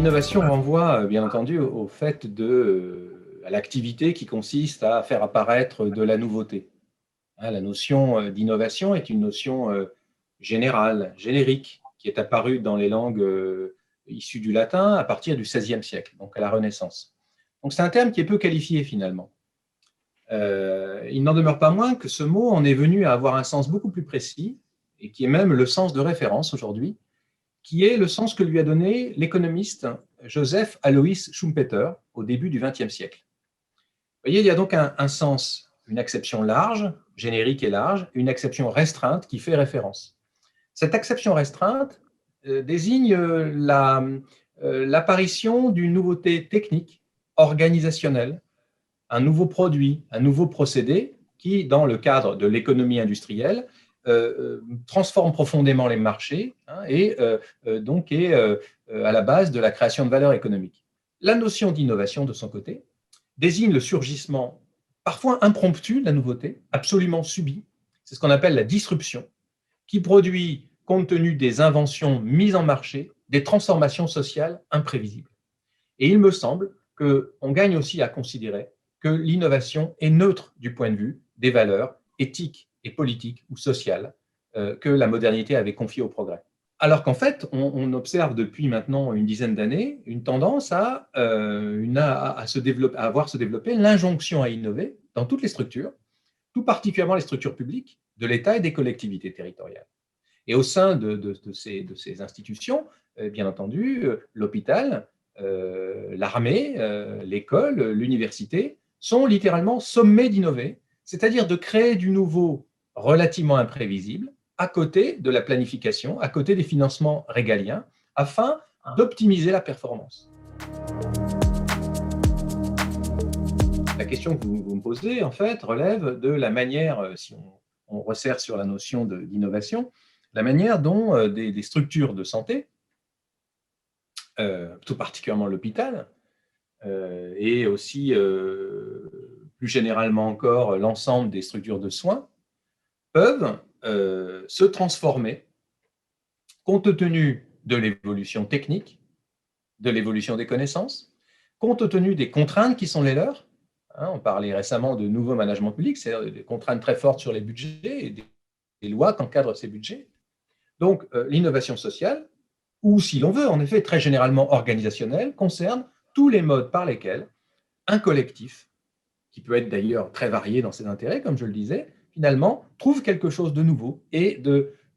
l'innovation renvoie, bien entendu, au fait à l'activité qui consiste à faire apparaître de la nouveauté. Hein, la notion d'innovation est une notion générale, générique, qui est apparue dans les langues issues du latin à partir du XVIe siècle, donc à la Renaissance. Donc c'est un terme qui est peu qualifié finalement. Il n'en demeure pas moins que ce mot en est venu à avoir un sens beaucoup plus précis, et qui est même le sens de référence aujourd'hui, qui est le sens que lui a donné l'économiste Joseph Alois Schumpeter au début du XXe siècle. Vous voyez, il y a donc un sens, une acception large, générique et large, une acception restreinte qui fait référence. Cette acception restreinte désigne l'apparition d'une nouveauté technique, organisationnelle, un nouveau produit, un nouveau procédé qui, dans le cadre de l'économie industrielle, transforme profondément les marchés et donc est à la base de la création de valeur économique. La notion d'innovation, de son côté, désigne le surgissement parfois impromptu de la nouveauté, absolument subi. C'est ce qu'on appelle la disruption, qui produit, compte tenu des inventions mises en marché, des transformations sociales imprévisibles. Et il me semble qu'on gagne aussi à considérer que l'innovation est neutre du point de vue des valeurs éthiques et politiques ou sociales que la modernité avait confiées au progrès. Alors qu'en fait, on observe depuis maintenant une dizaine d'années une tendance à voir se développer l'injonction à innover dans toutes les structures, tout particulièrement les structures publiques de l'État et des collectivités territoriales. Et au sein de ces institutions, bien entendu, l'hôpital, l'armée, l'école, l'université sont littéralement sommés d'innover, c'est-à-dire de créer du nouveau relativement imprévisible à côté de la planification, à côté des financements régaliens, afin d'optimiser la performance. La question que vous me posez, en fait, relève de la manière, si on resserre sur la notion d'innovation, la manière dont des structures de santé, tout particulièrement l'hôpital, et aussi plus généralement encore l'ensemble des structures de soins, peuvent se transformer compte tenu de l'évolution technique, de l'évolution des connaissances, compte tenu des contraintes qui sont les leurs. On parlait récemment de nouveau management public, c'est-à-dire des contraintes très fortes sur les budgets et des lois qui encadrent ces budgets. Donc, l'innovation sociale, ou si l'on veut, en effet, très généralement organisationnelle, concerne tous les modes par lesquels un collectif, qui peut être d'ailleurs très varié dans ses intérêts, comme je le disais, finalement, trouve quelque chose de nouveau et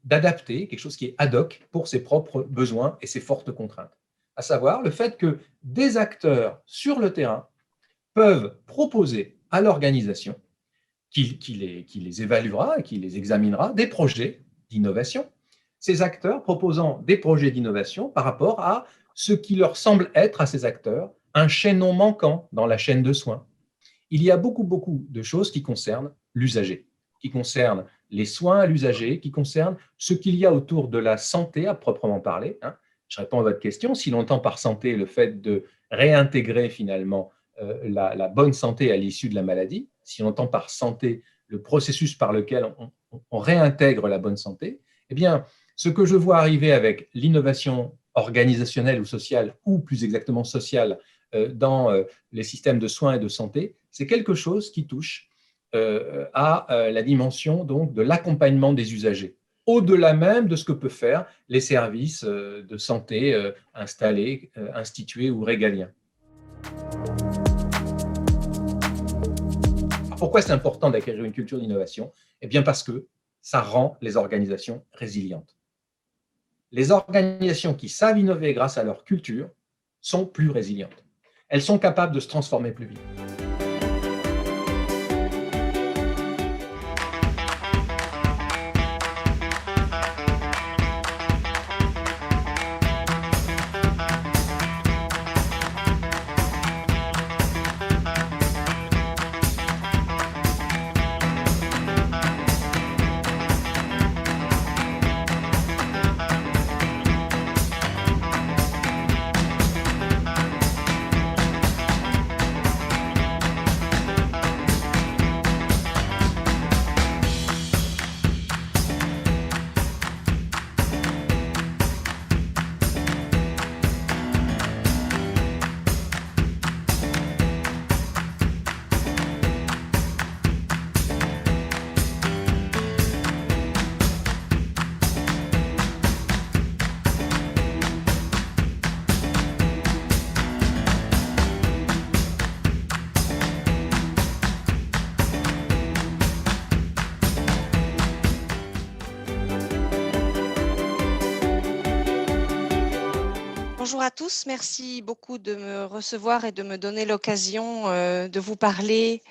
d'adapter, quelque chose qui est ad hoc pour ses propres besoins et ses fortes contraintes. À savoir le fait que des acteurs sur le terrain peuvent proposer à l'organisation, qui les évaluera et qui les examinera, des projets d'innovation. Ces acteurs proposant des projets d'innovation par rapport à ce qui leur semble être à ces acteurs un chaînon manquant dans la chaîne de soins. Il y a beaucoup de choses qui concernent l'usager, qui concernent les soins à l'usager, qui concernent ce qu'il y a autour de la santé à proprement parler. Je réponds à votre question. Si l'on entend par santé le fait de réintégrer finalement la bonne santé à l'issue de la maladie, si l'on entend par santé le processus par lequel on réintègre la bonne santé, eh bien, ce que je vois arriver avec l'innovation organisationnelle ou sociale, ou plus exactement sociale, dans les systèmes de soins et de santé, c'est quelque chose qui touche à la dimension donc, de l'accompagnement des usagers, au-delà même de ce que peuvent faire les services de santé installés, institués ou régaliens. Pourquoi c'est important d'acquérir une culture d'innovation? Eh bien parce que ça rend les organisations résilientes. Les organisations qui savent innover grâce à leur culture sont plus résilientes. Elles sont capables de se transformer plus vite. bonjour à tous. Merci beaucoup de me recevoir et de me donner l'occasion de vous parler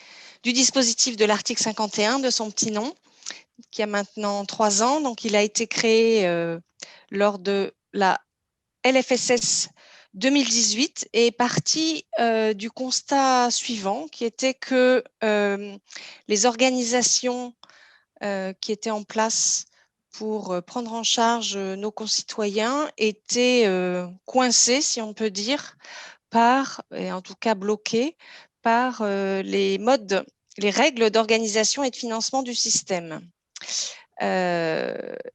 du dispositif de l'article 51, de son petit nom, qui a maintenant 3 ans. Donc, il a été créé lors de la LFSS 2018 et est parti du constat suivant, qui était que les organisations qui étaient en place pour prendre en charge nos concitoyens étaient coincés, si on peut dire, par, et en tout cas bloqués, par les règles d'organisation et de financement du système.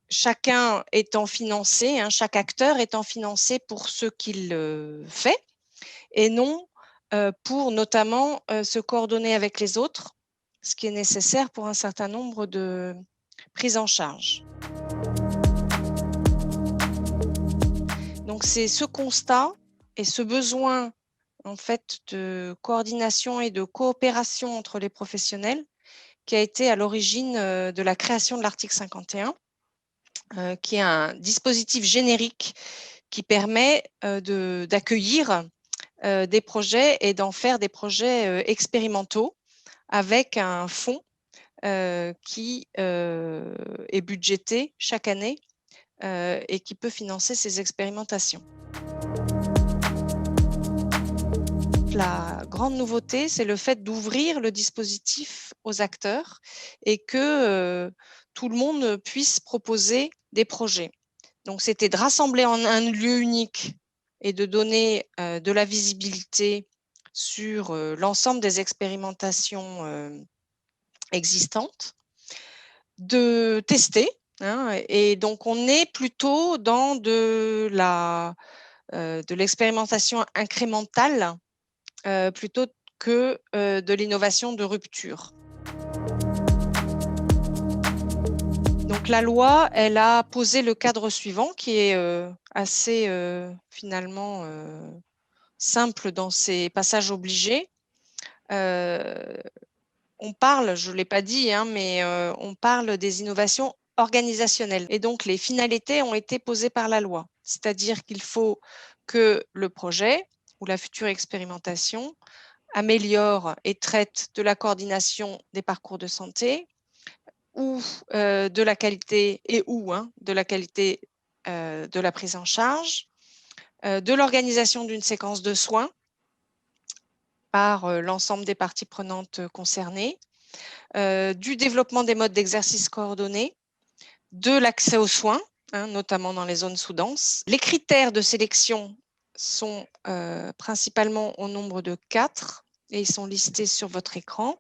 Chacun étant financé, chaque acteur étant financé pour ce qu'il fait et non pour notamment se coordonner avec les autres, ce qui est nécessaire pour un certain nombre de prises en charge. Donc c'est ce constat et ce besoin en fait de coordination et de coopération entre les professionnels qui a été à l'origine de la création de l'article 51, qui est un dispositif générique qui permet d'accueillir des projets et d'en faire des projets expérimentaux avec un fonds qui est budgété chaque année et qui peut financer ces expérimentations. La grande nouveauté, c'est le fait d'ouvrir le dispositif aux acteurs et que tout le monde puisse proposer des projets. Donc, c'était de rassembler en un lieu unique et de donner de la visibilité sur l'ensemble des expérimentations existantes, de tester. Et donc, on est plutôt dans de l'expérimentation incrémentale plutôt que de l'innovation de rupture. Donc la loi, elle a posé le cadre suivant qui est assez finalement simple dans ses passages obligés. On parle, je ne l'ai pas dit, mais on parle des innovations organisationnelles. Et donc les finalités ont été posées par la loi. C'est-à-dire qu'il faut que le projet ou la future expérimentation améliore et traite de la coordination des parcours de santé ou de la qualité de la qualité de la prise en charge, de l'organisation d'une séquence de soins par l'ensemble des parties prenantes concernées, du développement des modes d'exercice coordonnés, de l'accès aux soins, notamment dans les zones sous-denses. Les critères de sélection sont principalement au nombre de 4 et ils sont listés sur votre écran.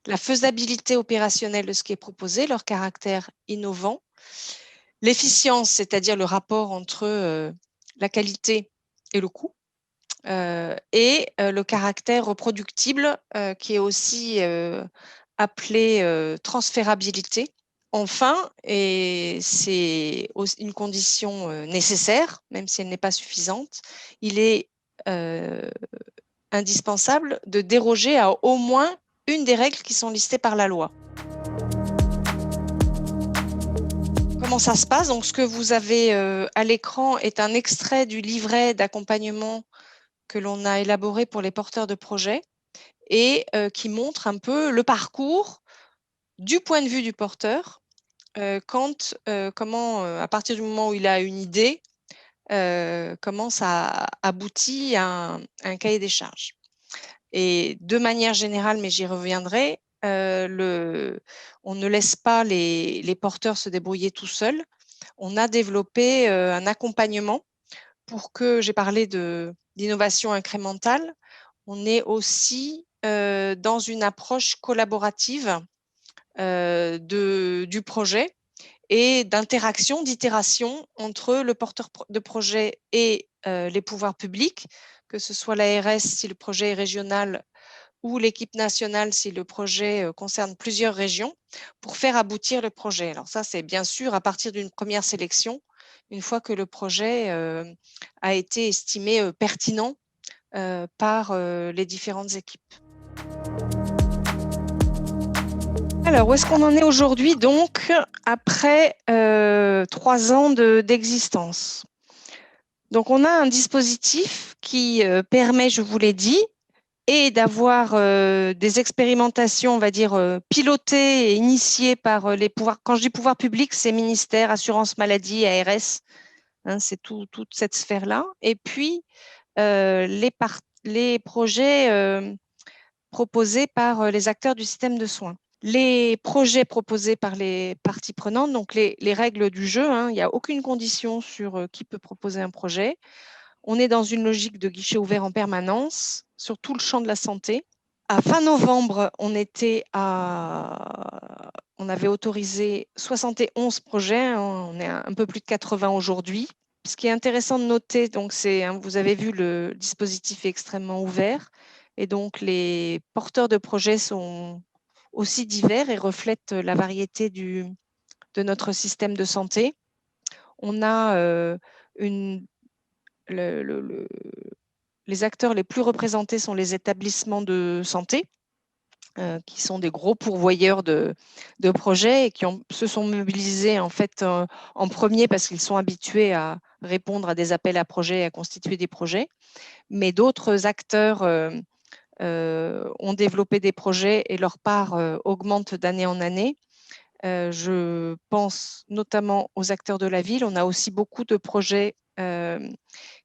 La faisabilité opérationnelle de ce qui est proposé, leur caractère innovant, l'efficience, c'est-à-dire le rapport entre la qualité et le coût, et le caractère reproductible qui est aussi appelé transférabilité. Enfin, et c'est une condition nécessaire, même si elle n'est pas suffisante, il est indispensable de déroger à au moins une des règles qui sont listées par la loi. Comment ça se passe? Donc, ce que vous avez à l'écran est un extrait du livret d'accompagnement que l'on a élaboré pour les porteurs de projets et qui montre un peu le parcours du point de vue du porteur, comment, à partir du moment où il a une idée, comment ça aboutit à un cahier des charges. Et de manière générale, mais j'y reviendrai, on ne laisse pas les porteurs se débrouiller tout seuls. On a développé un accompagnement pour que, j'ai parlé d'innovation incrémentale, on est aussi dans une approche collaborative du projet et d'interaction, d'itération entre le porteur de projet et les pouvoirs publics, que ce soit l'ARS si le projet est régional ou l'équipe nationale si le projet concerne plusieurs régions, pour faire aboutir le projet. Alors ça, c'est bien sûr à partir d'une première sélection, une fois que le projet a été estimé pertinent par les différentes équipes. Alors, où est-ce qu'on en est aujourd'hui, donc, après 3 ans d'existence? Donc, on a un dispositif qui permet, je vous l'ai dit, et d'avoir des expérimentations, on va dire, pilotées et initiées par les pouvoirs. Quand je dis pouvoir public, c'est ministère, assurance maladie, ARS, hein, c'est toute cette sphère-là. Et puis, les projets proposés par les acteurs du système de soins. Les projets proposés par les parties prenantes, donc les règles du jeu, hein, il n'y a aucune condition sur qui peut proposer un projet. On est dans une logique de guichet ouvert en permanence sur tout le champ de la santé. À fin novembre, on avait autorisé 71 projets, on est un peu plus de 80 aujourd'hui. Ce qui est intéressant de noter, donc vous avez vu, le dispositif est extrêmement ouvert et donc les porteurs de projets sont aussi divers et reflètent la variété de notre système de santé. On a les acteurs les plus représentés sont les établissements de santé, qui sont des gros pourvoyeurs de projets et qui se sont mobilisés en fait en premier parce qu'ils sont habitués à répondre à des appels à projets et à constituer des projets. Mais d'autres acteurs ont développé des projets et leur part augmente d'année en année. Je pense notamment aux acteurs de la ville. On a aussi beaucoup de projets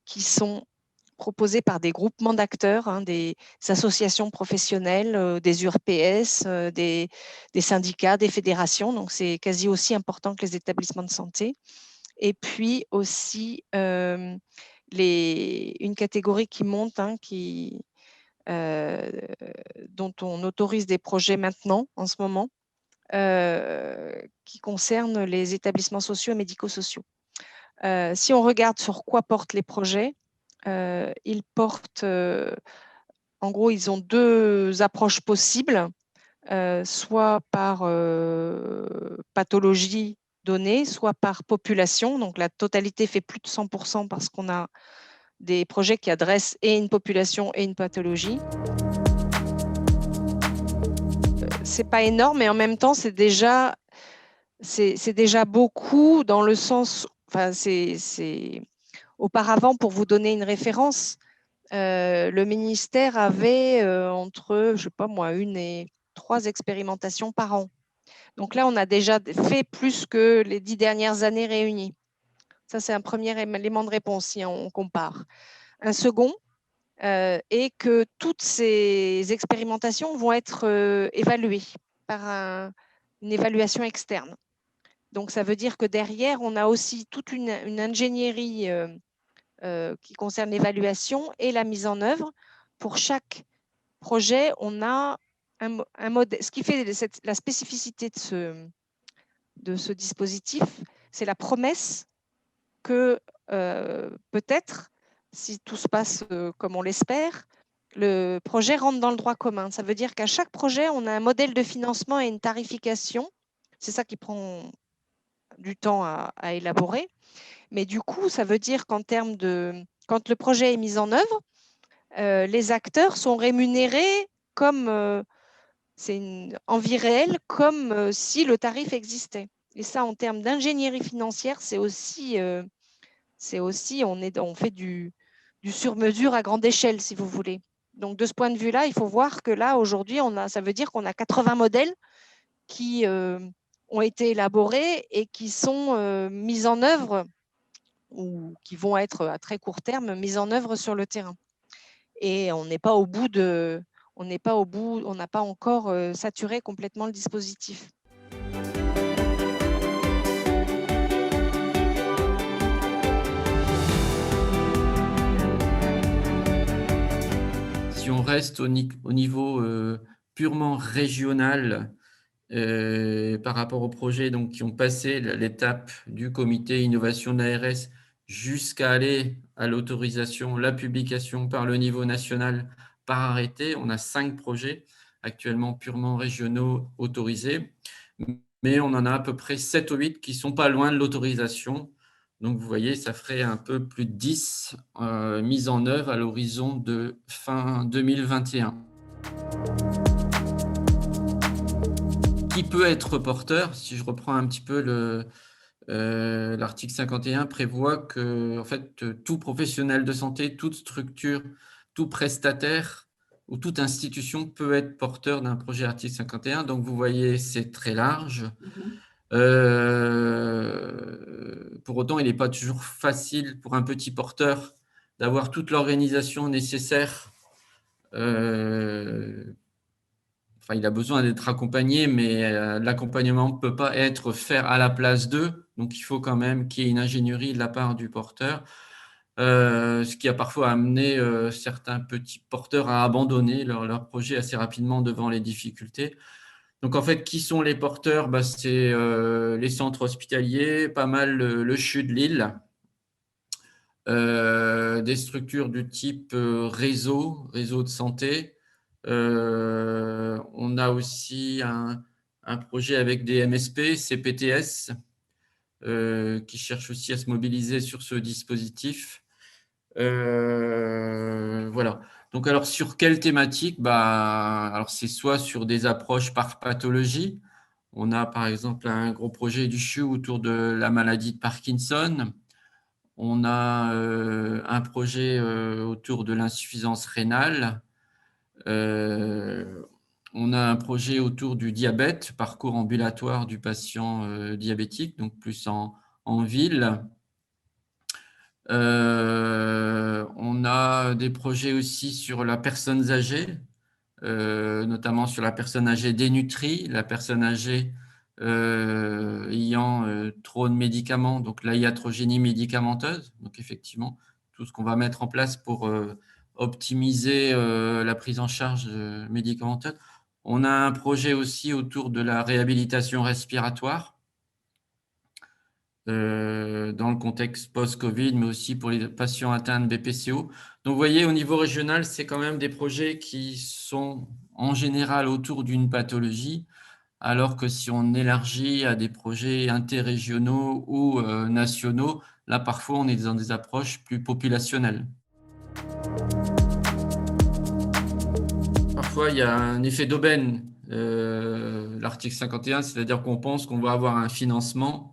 qui sont proposés par des groupements d'acteurs, hein, des associations professionnelles, des URPS, des syndicats, des fédérations. Donc, c'est quasi aussi important que les établissements de santé. Et puis aussi une catégorie qui monte, hein, dont on autorise des projets maintenant, en ce moment, qui concernent les établissements sociaux et médico-sociaux. Si on regarde sur quoi portent les projets, ils portent, en gros, ils ont deux approches possibles, soit par pathologie donnée, soit par population. Donc, la totalité fait plus de 100% parce qu'on a des projets qui adressent et une population et une pathologie. C'est pas énorme, mais en même temps, c'est déjà beaucoup dans le sens, enfin, auparavant, pour vous donner une référence, le ministère avait entre, je sais pas moi, 1 et 3 expérimentations par an. Donc là, on a déjà fait plus que les 10 dernières années réunies. Ça, c'est un premier élément de réponse si on compare. Un second est que toutes ces expérimentations vont être évaluées par une évaluation externe. Donc, ça veut dire que derrière, on a aussi toute une ingénierie qui concerne l'évaluation et la mise en œuvre. Pour chaque projet, on a un modèle. Ce qui fait la spécificité de ce dispositif, c'est la promesse que peut-être, si tout se passe comme on l'espère, le projet rentre dans le droit commun. Ça veut dire qu'à chaque projet, on a un modèle de financement et une tarification. C'est ça qui prend du temps à élaborer. Mais du coup, ça veut dire qu'en termes quand le projet est mis en œuvre, les acteurs sont rémunérés comme c'est en vie réelle, comme si le tarif existait. Et ça, en termes d'ingénierie financière, c'est aussi, on fait du sur-mesure à grande échelle, si vous voulez. Donc, de ce point de vue-là, il faut voir que là, aujourd'hui, ça veut dire qu'on a 80 modèles qui ont été élaborés et qui sont mis en œuvre ou qui vont être à très court terme mis en œuvre sur le terrain. Et on n'est pas au bout on n'a pas encore saturé complètement le dispositif. Si on reste au niveau purement régional, par rapport aux projets donc, qui ont passé l'étape du comité innovation de l'ARS jusqu'à aller à l'autorisation, la publication par le niveau national par arrêté, on a 5 projets actuellement purement régionaux autorisés, mais on en a à peu près 7 ou 8 qui ne sont pas loin de l'autorisation. Donc, vous voyez, ça ferait un peu plus de 10 mises en œuvre à l'horizon de fin 2021. Qui peut être porteur, si je reprends un petit peu l'article 51 prévoit que en fait, tout professionnel de santé, toute structure, tout prestataire ou toute institution peut être porteur d'un projet article 51. Donc, vous voyez, c'est très large. Pour autant, il n'est pas toujours facile pour un petit porteur d'avoir toute l'organisation nécessaire. Enfin, il a besoin d'être accompagné, mais l'accompagnement ne peut pas être fait à la place d'eux. Donc, il faut quand même qu'il y ait une ingénierie de la part du porteur, ce qui a parfois amené certains petits porteurs à abandonner leur projet assez rapidement devant les difficultés. Donc, en fait, qui sont les porteurs? C'est les centres hospitaliers, pas mal le CHU de Lille, des structures du type réseau de santé. On a aussi un projet avec des MSP, CPTS, qui cherchent aussi à se mobiliser sur ce dispositif. Voilà. Donc, alors, sur quelle thématique? Alors, c'est soit sur des approches par pathologie. On a, par exemple, un gros projet du CHU autour de la maladie de Parkinson. On a un projet autour de l'insuffisance rénale. On a un projet autour du diabète, parcours ambulatoire du patient diabétique, donc plus en ville. On a des projets aussi sur la personne âgée, notamment sur la personne âgée dénutrie, la personne âgée ayant trop de médicaments, donc la iatrogénie médicamenteuse. Donc effectivement, tout ce qu'on va mettre en place pour optimiser la prise en charge médicamenteuse. On a un projet aussi autour de la réhabilitation respiratoire, dans le contexte post-Covid, mais aussi pour les patients atteints de BPCO. Donc, vous voyez, au niveau régional, c'est quand même des projets qui sont en général autour d'une pathologie, alors que si on élargit à des projets interrégionaux ou nationaux, là, parfois, on est dans des approches plus populationnelles. Parfois, il y a un effet d'aubaine, l'article 51, c'est-à-dire qu'on pense qu'on va avoir un financement,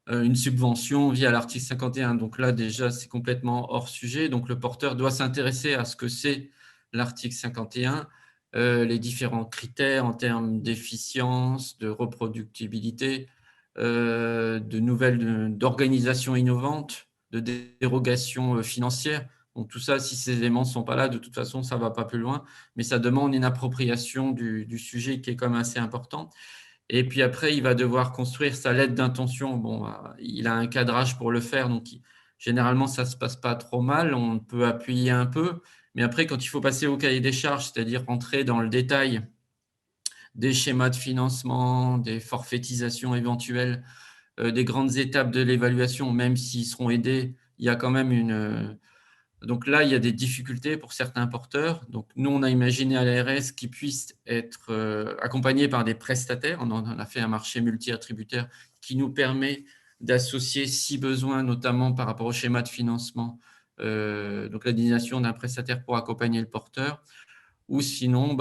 une subvention via l'article 51. Donc là, déjà, c'est complètement hors sujet. Donc, le porteur doit s'intéresser à ce que c'est l'article 51, les différents critères en termes d'efficience, de reproductibilité, d'organisation innovante, de dérogation financière. Donc, tout ça, si ces éléments ne sont pas là, de toute façon, ça ne va pas plus loin. Mais ça demande une appropriation du sujet qui est quand même assez important. Et puis après, il va devoir construire sa lettre d'intention. Bon, il a un cadrage pour le faire, donc généralement, ça ne se passe pas trop mal. On peut appuyer un peu. Mais après, quand il faut passer au cahier des charges, c'est-à-dire rentrer dans le détail des schémas de financement, des forfaitisations éventuelles, des grandes étapes de l'évaluation, même s'ils seront aidés, il y a quand même une… Donc là, il y a des difficultés pour certains porteurs. Donc nous, on a imaginé à l'ARS qu'ils puissent être accompagnés par des prestataires. On en a fait un marché multi-attributaire qui nous permet d'associer, si besoin, notamment par rapport au schéma de financement, donc la désignation d'un prestataire pour accompagner le porteur. Ou sinon,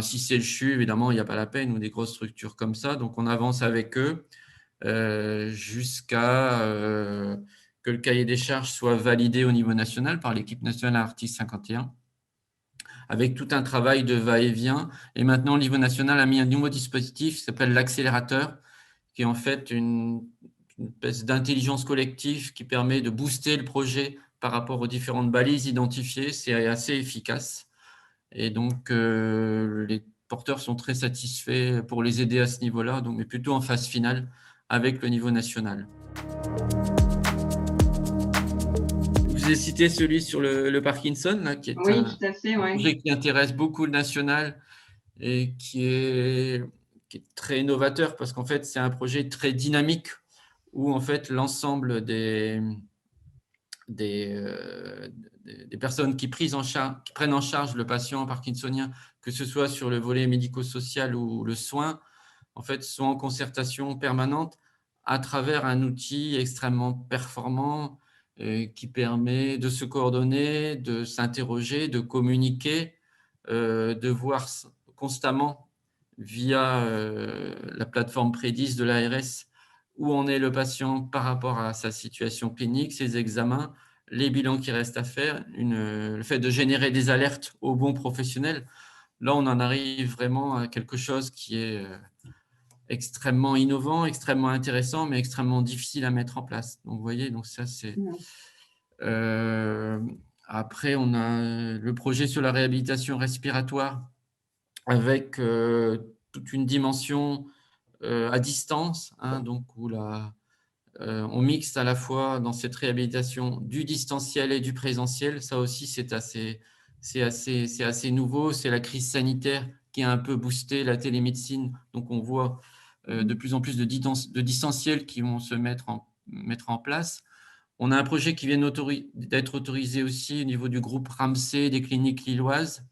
si c'est le CHU, évidemment, il n'y a pas la peine, ou des grosses structures comme ça. Donc on avance avec eux jusqu'à que le cahier des charges soit validé au niveau national par l'équipe nationale article 51, avec tout un travail de va-et-vient. Et maintenant, au niveau national a mis un nouveau dispositif qui s'appelle l'accélérateur, qui est en fait une espèce d'intelligence collective qui permet de booster le projet par rapport aux différentes balises identifiées. C'est assez efficace. Et donc, les porteurs sont très satisfaits pour les aider à ce niveau-là, mais plutôt en phase finale avec le niveau national. Je vous ai cité celui sur le Parkinson, là, qui est Oui, tout à fait, un projet qui intéresse beaucoup le national et qui est très innovateur parce qu'en fait, c'est un projet très dynamique où en fait, l'ensemble des personnes qui prennent en charge le patient parkinsonien, que ce soit sur le volet médico-social ou le soin, en fait, sont en concertation permanente à travers un outil extrêmement performant qui permet de se coordonner, de s'interroger, de communiquer, de voir constamment via la plateforme Prédis de l'ARS où en est le patient par rapport à sa situation clinique, ses examens, les bilans qui restent à faire, le fait de générer des alertes aux bons professionnels. Là, on en arrive vraiment à quelque chose qui est extrêmement innovant, extrêmement intéressant, mais extrêmement difficile à mettre en place. Donc, vous voyez, donc ça, c'est… Après, on a le projet sur la réhabilitation respiratoire avec toute une dimension à distance, hein, donc où on mixe à la fois dans cette réhabilitation du distanciel et du présentiel. Ça aussi, c'est assez nouveau. C'est la crise sanitaire qui a un peu boosté la télémédecine. Donc, on voit de plus en plus de distanciels qui vont se mettre en place. On a un projet qui vient d'être autorisé aussi au niveau du groupe Ramsay des cliniques lilloises.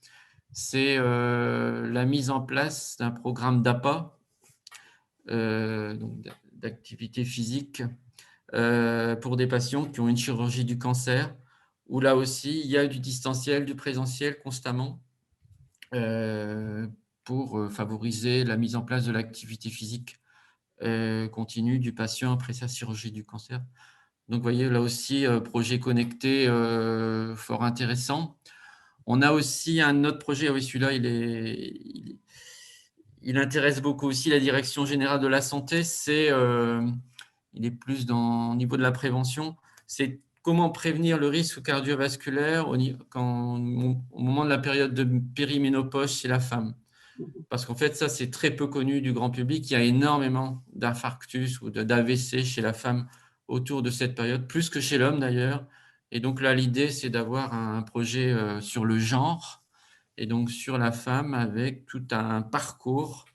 C'est la mise en place d'un programme d'APA, d'activité physique, pour des patients qui ont une chirurgie du cancer, où là aussi, il y a du distanciel, du présentiel constamment, pour favoriser la mise en place de l'activité physique continue du patient après sa chirurgie du cancer. Donc, vous voyez, là aussi, projet connecté fort intéressant. On a aussi un autre projet, oui, celui-là, il intéresse beaucoup aussi la Direction générale de la santé. Il est plus au niveau de la prévention. C'est comment prévenir le risque cardiovasculaire au moment de la période de périménopause chez la femme. Parce qu'en fait, ça, c'est très peu connu du grand public. Il y a énormément d'infarctus ou d'AVC chez la femme autour de cette période, plus que chez l'homme d'ailleurs. Et donc là, l'idée, c'est d'avoir un projet sur le genre et donc sur la femme avec tout un parcours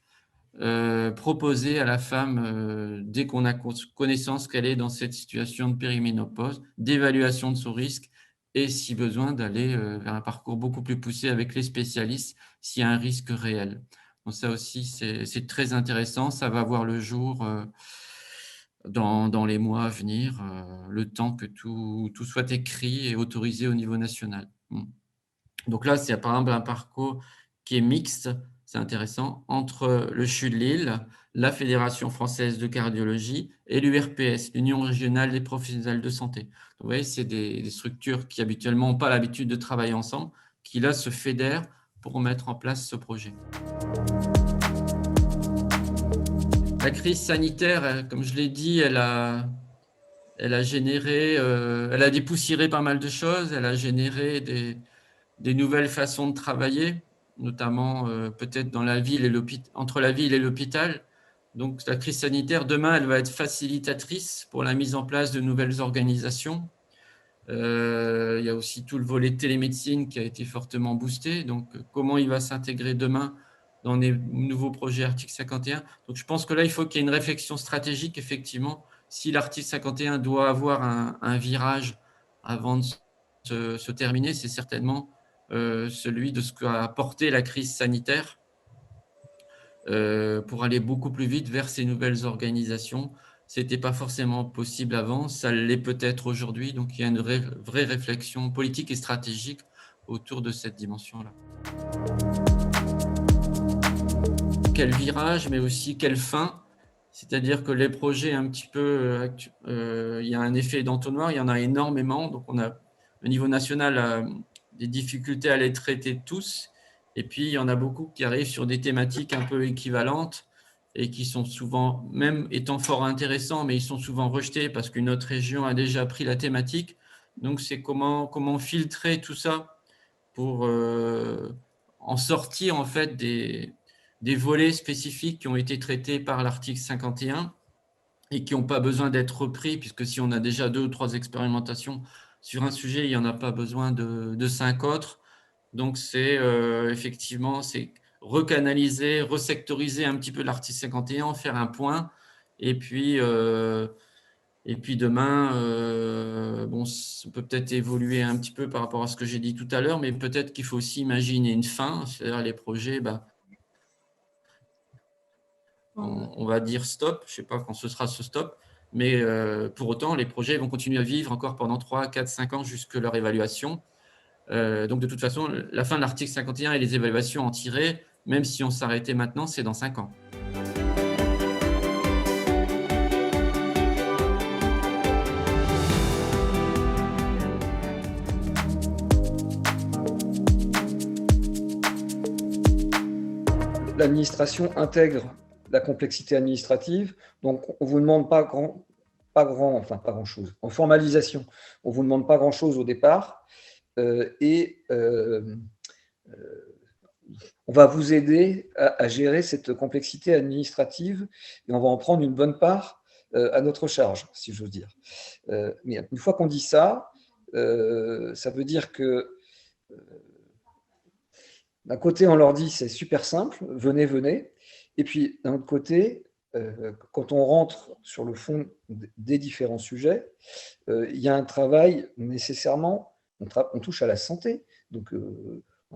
proposé à la femme dès qu'on a connaissance qu'elle est dans cette situation de périménopause, d'évaluation de son risque et si besoin d'aller vers un parcours beaucoup plus poussé avec les spécialistes s'il y a un risque réel. Donc ça aussi, c'est très intéressant. Ça va voir le jour dans les mois à venir, le temps que tout soit écrit et autorisé au niveau national. Donc là, c'est par exemple un parcours qui est mixte, c'est intéressant, entre le CHU de Lille, la Fédération française de cardiologie et l'URPS, l'Union régionale des professionnels de santé. Donc, vous voyez, c'est des structures qui habituellement n'ont pas l'habitude de travailler ensemble, qui là se fédèrent pour mettre en place ce projet. La crise sanitaire, comme je l'ai dit, elle a généré, elle a dépoussiéré pas mal de choses, elle a généré des nouvelles façons de travailler, notamment peut-être dans la ville et entre la ville et l'hôpital. Donc la crise sanitaire, demain, elle va être facilitatrice pour la mise en place de nouvelles organisations. Il y a aussi tout le volet télémédecine qui a été fortement boosté. Donc comment il va s'intégrer demain dans les nouveaux projets article 51. Donc je pense que là, il faut qu'il y ait une réflexion stratégique, effectivement. Si l'article 51 doit avoir un virage avant de se terminer, c'est certainement celui de ce qu'a apporté la crise sanitaire pour aller beaucoup plus vite vers ces nouvelles organisations. Ce n'était pas forcément possible avant, ça l'est peut-être aujourd'hui. Donc, il y a une vraie réflexion politique et stratégique autour de cette dimension-là. Quel virage, mais aussi quelle fin. C'est-à-dire que les projets un petit peu, il y a un effet d'entonnoir, il y en a énormément. Donc, on a au niveau national des difficultés à les traiter tous. Et puis, il y en a beaucoup qui arrivent sur des thématiques un peu équivalentes et qui sont souvent, même étant fort intéressants, mais ils sont souvent rejetés parce qu'une autre région a déjà pris la thématique. Donc, c'est comment filtrer tout ça pour en sortir en fait des volets spécifiques qui ont été traités par l'article 51 et qui n'ont pas besoin d'être repris, puisque si on a déjà 2 ou 3 expérimentations sur un sujet, il n'y en a pas besoin de 5 autres. Donc, c'est effectivement, c'est recanaliser, resectoriser un petit peu l'article 51, faire un point, et puis demain, ça peut peut-être évoluer un petit peu par rapport à ce que j'ai dit tout à l'heure, mais peut-être qu'il faut aussi imaginer une fin, c'est-à-dire les projets, on va dire stop, je ne sais pas quand ce sera ce stop, mais pour autant, les projets vont continuer à vivre encore pendant 3, 4, 5 ans jusque leur évaluation. Donc, de toute façon, la fin de l'article 51 et les évaluations en tirées, même si on s'arrêtait maintenant, c'est dans 5 ans. l'administration intègre la complexité administrative. Donc, on ne vous demande pas grand-chose. En formalisation, on ne vous demande pas grand-chose au départ. On va vous aider à gérer cette complexité administrative et on va en prendre une bonne part à notre charge, si j'ose dire. Mais une fois qu'on dit ça, ça veut dire que d'un côté, on leur dit c'est super simple, venez, venez. Et puis d'un autre côté, quand on rentre sur le fond des différents sujets, il y a un travail nécessairement, on touche à la santé. Donc,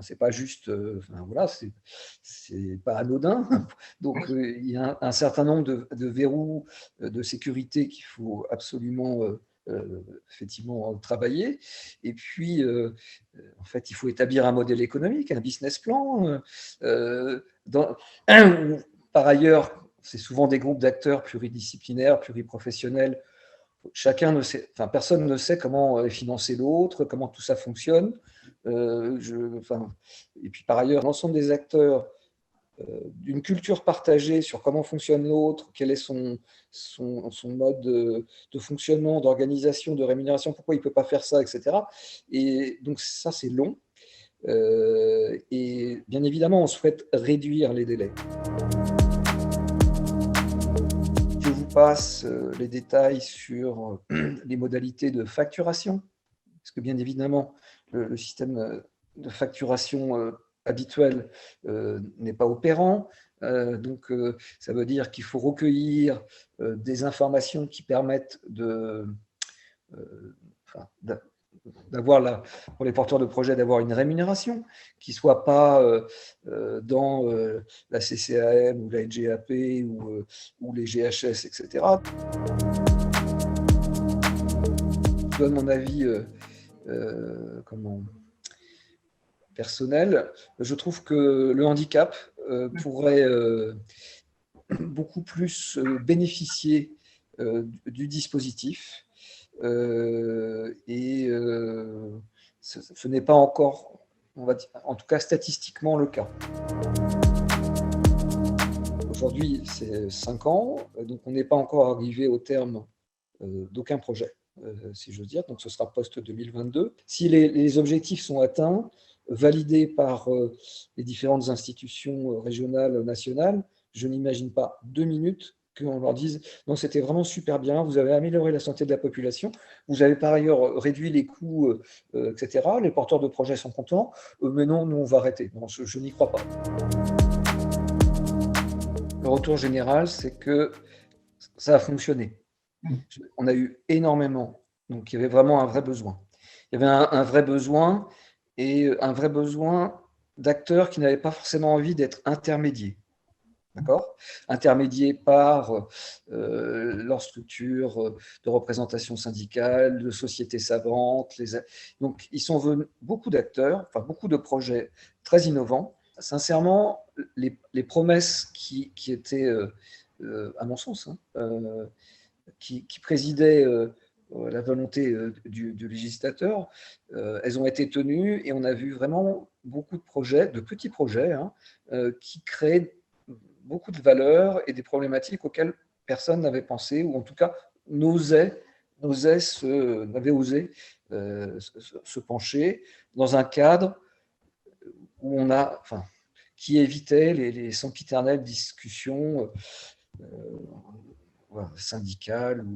c'est pas juste, voilà, c'est pas anodin. Donc, il y a un certain nombre de verrous de sécurité qu'il faut absolument effectivement travailler. Et puis, en fait, il faut établir un modèle économique, un business plan. Par ailleurs, c'est souvent des groupes d'acteurs pluridisciplinaires, pluriprofessionnels. Personne ne sait comment financer l'autre, comment tout ça fonctionne. Et puis par ailleurs, l'ensemble des acteurs d'une culture partagée sur comment fonctionne l'autre, quel est son mode de fonctionnement, d'organisation, de rémunération, pourquoi il ne peut pas faire ça, etc. Et donc ça, c'est long. Et bien évidemment, on souhaite réduire les délais. Je vous passe les détails sur les modalités de facturation, parce que bien évidemment, le système de facturation habituel n'est pas opérant. Donc, ça veut dire qu'il faut recueillir des informations qui permettent d'avoir, pour les porteurs de projets, d'avoir une rémunération qui ne soit pas dans la CCAM ou la NGAP ou les GHS, etc. Je donne mon avis personnel. Je trouve que le handicap pourrait beaucoup plus bénéficier du dispositif. Ce n'est pas encore, on va dire, en tout cas statistiquement, le cas. Aujourd'hui, c'est 5 ans, donc on n'est pas encore arrivé au terme d'aucun projet, si je veux dire, donc ce sera post-2022. Si les objectifs sont atteints, validés par les différentes institutions régionales, nationales, je n'imagine pas 2 minutes qu'on leur dise « Non, c'était vraiment super bien, vous avez amélioré la santé de la population, vous avez par ailleurs réduit les coûts, etc. Les porteurs de projets sont contents, mais non, nous, on va arrêter. » Non, je n'y crois pas. Le retour général, c'est que ça a fonctionné. On a eu énormément, donc il y avait vraiment un vrai besoin. Il y avait un vrai besoin, et un vrai besoin d'acteurs qui n'avaient pas forcément envie d'être intermédiaires. D'accord ? Intermédiés par leur structure de représentation syndicale, de sociétés savantes. Donc, ils sont venus, beaucoup d'acteurs, beaucoup de projets très innovants. Sincèrement, les promesses qui étaient, à mon sens, qui présidaient la volonté du législateur, elles ont été tenues et on a vu vraiment beaucoup de projets, de petits projets, qui créent beaucoup de valeurs et des problématiques auxquelles personne n'avait pensé, ou en tout cas n'avait osé se pencher dans un cadre où qui évitait les sempiternelles discussions syndicales,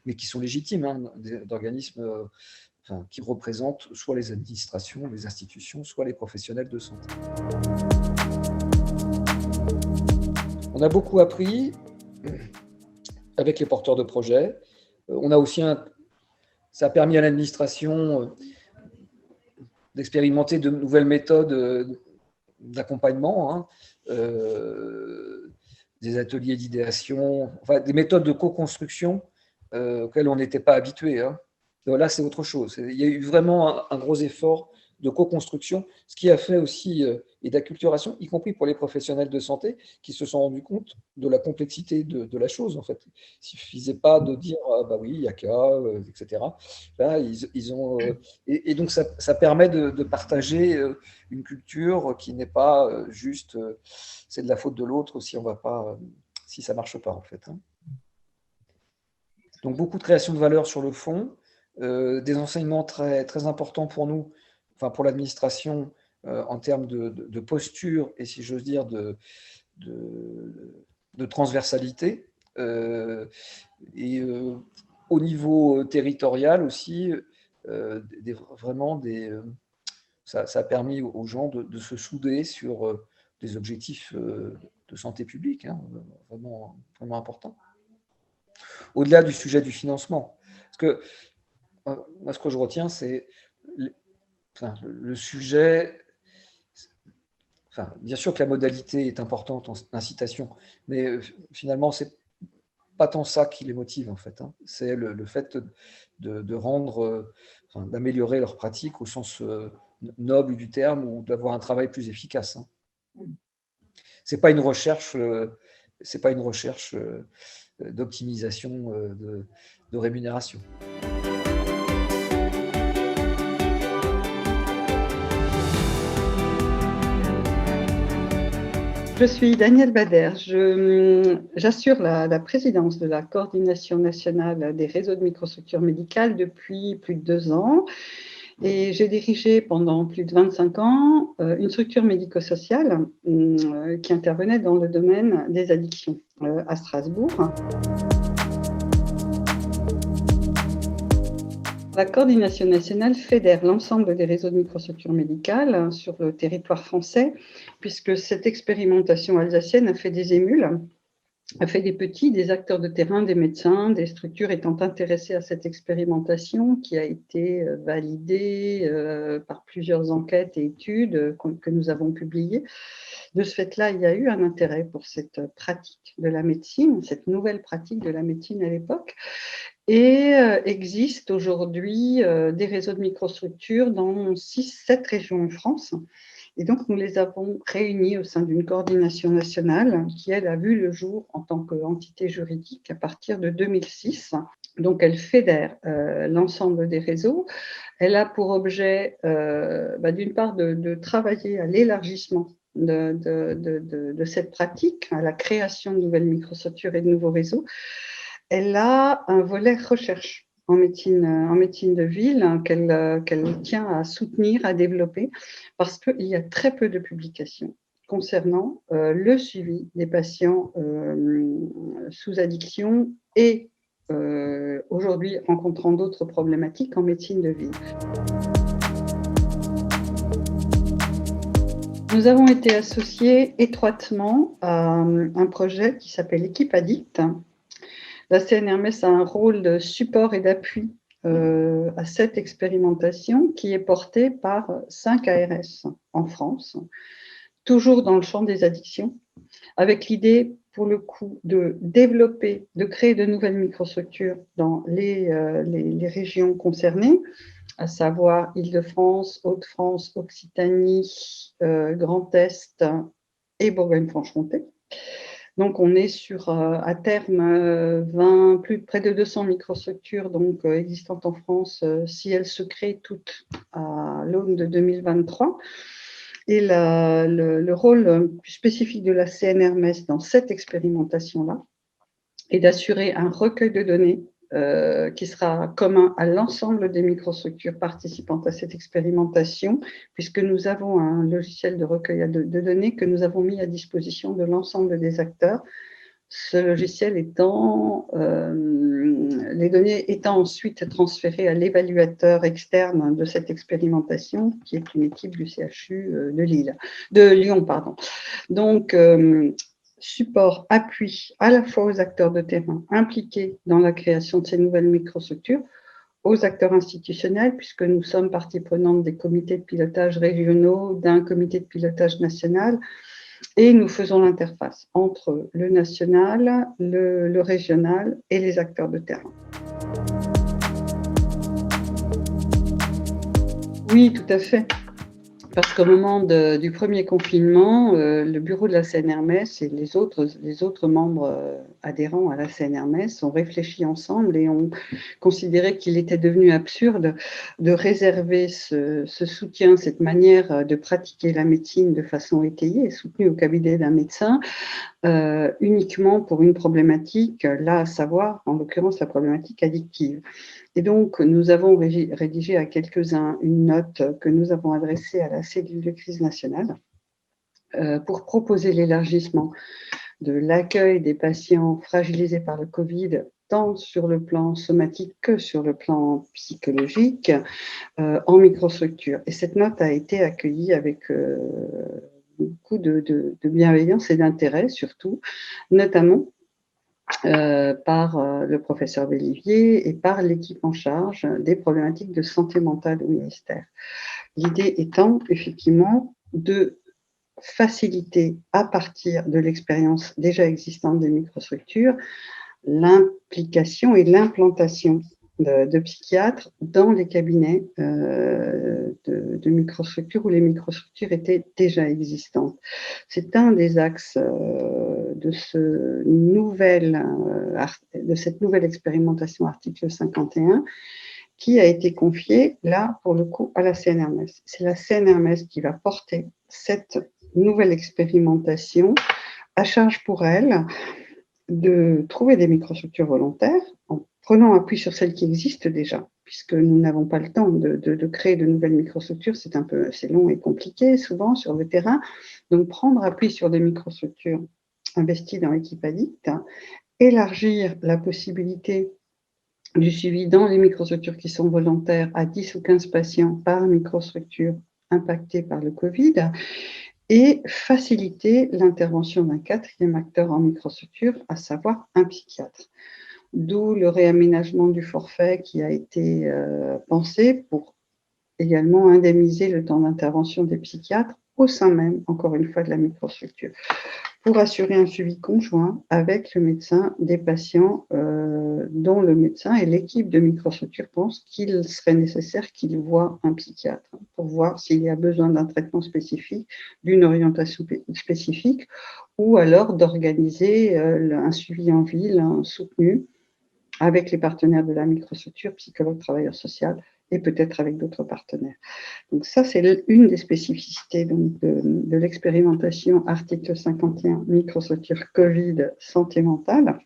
mais qui sont légitimes, d'organismes qui représentent soit les administrations, les institutions, soit les professionnels de santé. On a beaucoup appris avec les porteurs de projets. On a aussi ça a permis à l'administration d'expérimenter de nouvelles méthodes d'accompagnement, des ateliers d'idéation, des méthodes de co-construction auxquelles on n'était pas habitué. Là, c'est autre chose. Il y a eu vraiment un gros effort de co-construction, ce qui a fait aussi et d'acculturation, y compris pour les professionnels de santé qui se sont rendus compte de la complexité de la chose, en fait. Il ne suffisait pas de dire « ah bah oui, il y a qu'à etc. » Là, ils ont, et donc, ça permet de partager une culture qui n'est pas juste c'est de la faute de l'autre si on va pas, si ça ne marche pas, en fait. Hein. Donc, beaucoup de création de valeur sur le fond, des enseignements très, très importants pour nous, enfin pour l'administration, en termes de posture et, si j'ose dire, de transversalité. Et au niveau territorial aussi, ça a permis aux gens de se souder sur des objectifs de santé publique, hein, vraiment, vraiment importants. Au-delà du sujet du financement. Parce que moi, ce que je retiens, c'est le sujet. Enfin, bien sûr que la modalité est importante en incitation, mais finalement, c'est pas tant ça qui les motive, en fait. Hein. C'est le fait de rendre, d'améliorer leur pratique au sens noble du terme, ou d'avoir un travail plus efficace. Hein. C'est pas une recherche, d'optimisation de rémunération. Je suis Danielle Bader. J'assure la présidence de la coordination nationale des réseaux de microstructures médicales depuis plus de 2 ans. Et j'ai dirigé pendant plus de 25 ans une structure médico-sociale qui intervenait dans le domaine des addictions à Strasbourg. La coordination nationale fédère l'ensemble des réseaux de microstructures médicales sur le territoire français, puisque cette expérimentation alsacienne a fait des émules, a fait des petits, des acteurs de terrain, des médecins, des structures étant intéressées à cette expérimentation qui a été validée par plusieurs enquêtes et études que nous avons publiées. De ce fait-là, il y a eu un intérêt pour cette pratique de la médecine, cette nouvelle pratique de la médecine à l'époque. Et existe aujourd'hui des réseaux de microstructures dans 6-7 régions en France. Et donc, nous les avons réunis au sein d'une coordination nationale qui, elle, a vu le jour en tant qu'entité juridique à partir de 2006. Donc, elle fédère l'ensemble des réseaux. Elle a pour objet, d'une part, de travailler à l'élargissement de cette pratique, à la création de nouvelles microstructures et de nouveaux réseaux. Elle a un volet recherche en médecine de ville qu'elle tient à soutenir, à développer, parce qu'il y a très peu de publications concernant le suivi des patients sous addiction et aujourd'hui rencontrant d'autres problématiques en médecine de ville. Nous avons été associés étroitement à un projet qui s'appelle Équipe Addict. La CNRMS a un rôle de support et d'appui à cette expérimentation qui est portée par 5 ARS en France, toujours dans le champ des addictions, avec l'idée, pour le coup, de développer, de créer de nouvelles microstructures dans les régions concernées, à savoir Île-de-France, Hauts-de-France, Occitanie, Grand Est et Bourgogne-Franche-Comté. Donc, on est sur, à terme, près de 200 microstructures donc, existantes en France, si elles se créent toutes à l'aune de 2023. Et le rôle spécifique de la CNRMS dans cette expérimentation-là est d'assurer un recueil de données qui sera commun à l'ensemble des microstructures participantes à cette expérimentation, puisque nous avons un logiciel de recueil de données que nous avons mis à disposition de l'ensemble des acteurs. Ce logiciel étant, les données étant ensuite transférées à l'évaluateur externe de cette expérimentation, qui est une équipe du CHU de Lyon. Donc, support, appui à la fois aux acteurs de terrain impliqués dans la création de ces nouvelles microstructures, aux acteurs institutionnels, puisque nous sommes partie prenante des comités de pilotage régionaux, d'un comité de pilotage national, et nous faisons l'interface entre le national, le régional et les acteurs de terrain. Oui, tout à fait. Parce qu'au moment du premier confinement, le bureau de la CNRMES et les autres membres adhérents à la CNRMES ont réfléchi ensemble et ont considéré qu'il était devenu absurde de réserver ce soutien, cette manière de pratiquer la médecine de façon étayée et soutenue au cabinet d'un médecin, uniquement pour une problématique, là à savoir, en l'occurrence, la problématique addictive. Et donc, nous avons rédigé à quelques-uns une note que nous avons adressée à la cellule de crise nationale pour proposer l'élargissement de l'accueil des patients fragilisés par le Covid, tant sur le plan somatique que sur le plan psychologique, en microstructure. Et cette note a été accueillie avec beaucoup de bienveillance et d'intérêt, surtout, notamment par le professeur Bellivier et par l'équipe en charge des problématiques de santé mentale au ministère. L'idée étant effectivement de faciliter à partir de l'expérience déjà existante des microstructures l'implication et l'implantation de psychiatres dans les cabinets de microstructures où les microstructures étaient déjà existantes. C'est un des axes de cette nouvelle expérimentation article 51 qui a été confiée, là, pour le coup, à la CNRMES. C'est la CNRMES qui va porter cette nouvelle expérimentation, à charge pour elle de trouver des microstructures volontaires en prenant appui sur celles qui existent déjà, puisque nous n'avons pas le temps de créer de nouvelles microstructures, c'est long et compliqué souvent sur le terrain. Donc prendre appui sur des microstructures investies dans l'équipe ADDICT, élargir la possibilité du suivi dans les microstructures qui sont volontaires à 10 ou 15 patients par microstructure impactée par le Covid, et faciliter l'intervention d'un quatrième acteur en microstructure, à savoir un psychiatre. D'où le réaménagement du forfait qui a été pensé pour également indemniser le temps d'intervention des psychiatres au sein même, encore une fois, de la microstructure, pour assurer un suivi conjoint avec le médecin des patients dont le médecin et l'équipe de microstructure pensent qu'il serait nécessaire qu'il voie un psychiatre pour voir s'il y a besoin d'un traitement spécifique, d'une orientation spécifique, ou alors d'organiser un suivi en ville soutenu avec les partenaires de la microstructure, psychologues, travailleurs sociaux, et peut-être avec d'autres partenaires. Donc ça, c'est une des spécificités donc, de l'expérimentation article 51, microstructure Covid, santé mentale.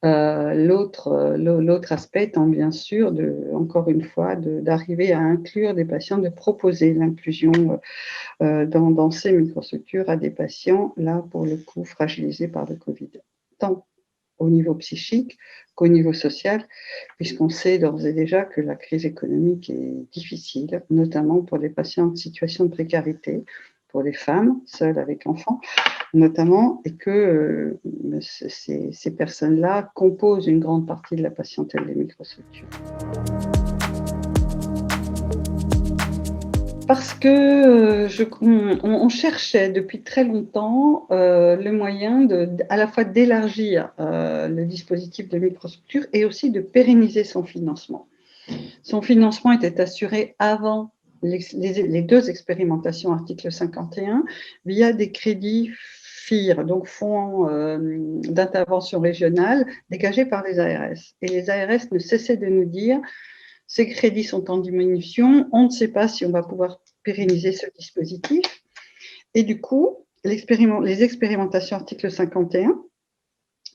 L'autre aspect étant bien sûr, encore une fois, d'arriver à inclure des patients, de proposer l'inclusion dans ces microstructures à des patients, là, pour le coup, fragilisés par le Covid. Tant au niveau psychique qu'au niveau social, puisqu'on sait d'ores et déjà que la crise économique est difficile, notamment pour les patients en situation de précarité, pour les femmes seules avec enfants, notamment, et que ces personnes-là composent une grande partie de la patientèle des microstructures. Parce que on cherchait depuis très longtemps le moyen à la fois d'élargir le dispositif de microstructure et aussi de pérenniser son financement. Son financement était assuré avant les deux expérimentations article 51 via des crédits FIR, donc fonds d'intervention régionale dégagés par les ARS. Et les ARS ne cessaient de nous dire ces crédits sont en diminution, on ne sait pas si on va pouvoir pérenniser ce dispositif. Et du coup, les expérimentations article 51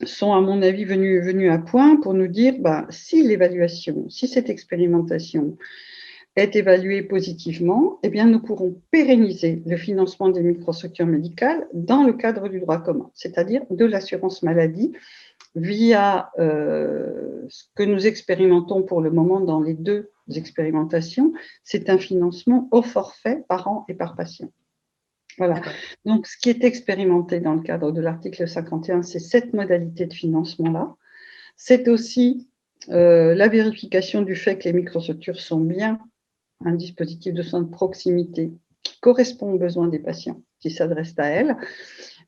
sont, à mon avis, venues à point pour nous dire si cette expérimentation est évaluée positivement, eh bien, nous pourrons pérenniser le financement des microstructures médicales dans le cadre du droit commun, c'est-à-dire de l'assurance maladie, via ce que nous expérimentons pour le moment dans les deux expérimentations, c'est un financement au forfait par an et par patient. Voilà. Donc, ce qui est expérimenté dans le cadre de l'article 51, c'est cette modalité de financement-là. C'est aussi la vérification du fait que les microstructures sont bien un dispositif de soins de proximité qui correspond aux besoins des patients, qui s'adressent à elles.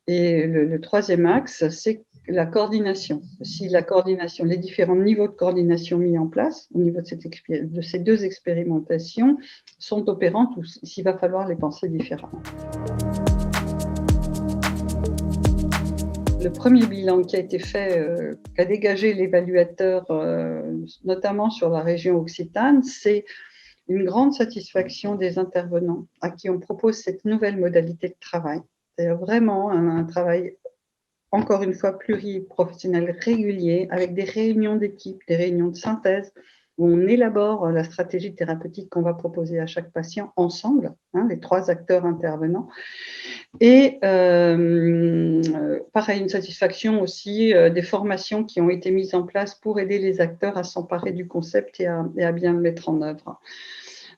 Et le troisième axe, c'est la coordination. Si la coordination, les différents niveaux de coordination mis en place au niveau de ces deux expérimentations sont opérantes ou s'il va falloir les penser différemment. Le premier bilan qui a été fait, qu'a dégagé l'évaluateur, notamment sur la région Occitane, c'est une grande satisfaction des intervenants à qui on propose cette nouvelle modalité de travail. C'est vraiment un travail, encore une fois, pluriprofessionnel régulier, avec des réunions d'équipe, des réunions de synthèse, où on élabore la stratégie thérapeutique qu'on va proposer à chaque patient ensemble, les 3 acteurs intervenants. Et pareil, une satisfaction aussi des formations qui ont été mises en place pour aider les acteurs à s'emparer du concept et à bien le mettre en œuvre.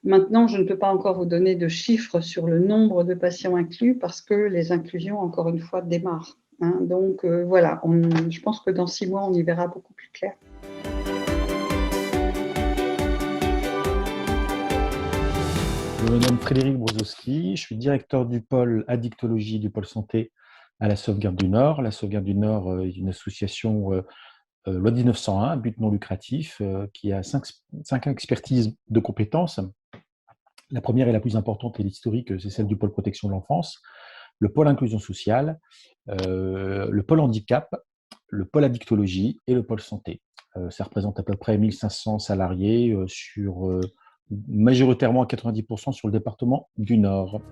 Maintenant, je ne peux pas encore vous donner de chiffres sur le nombre de patients inclus parce que les inclusions, encore une fois, démarrent. Donc voilà, je pense que dans 6 mois, on y verra beaucoup plus clair. Je me nomme Frédéric Brozowski, je suis directeur du pôle addictologie du pôle santé à la Sauvegarde du Nord. La Sauvegarde du Nord est une association loi 1901, but non lucratif, qui a 5 expertises de compétences. La première et la plus importante et l'historique, c'est celle du pôle protection de l'enfance, le pôle inclusion sociale, le pôle handicap, le pôle addictologie et le pôle santé. Ça représente à peu près 1500 salariés majoritairement à 90% sur le département du Nord.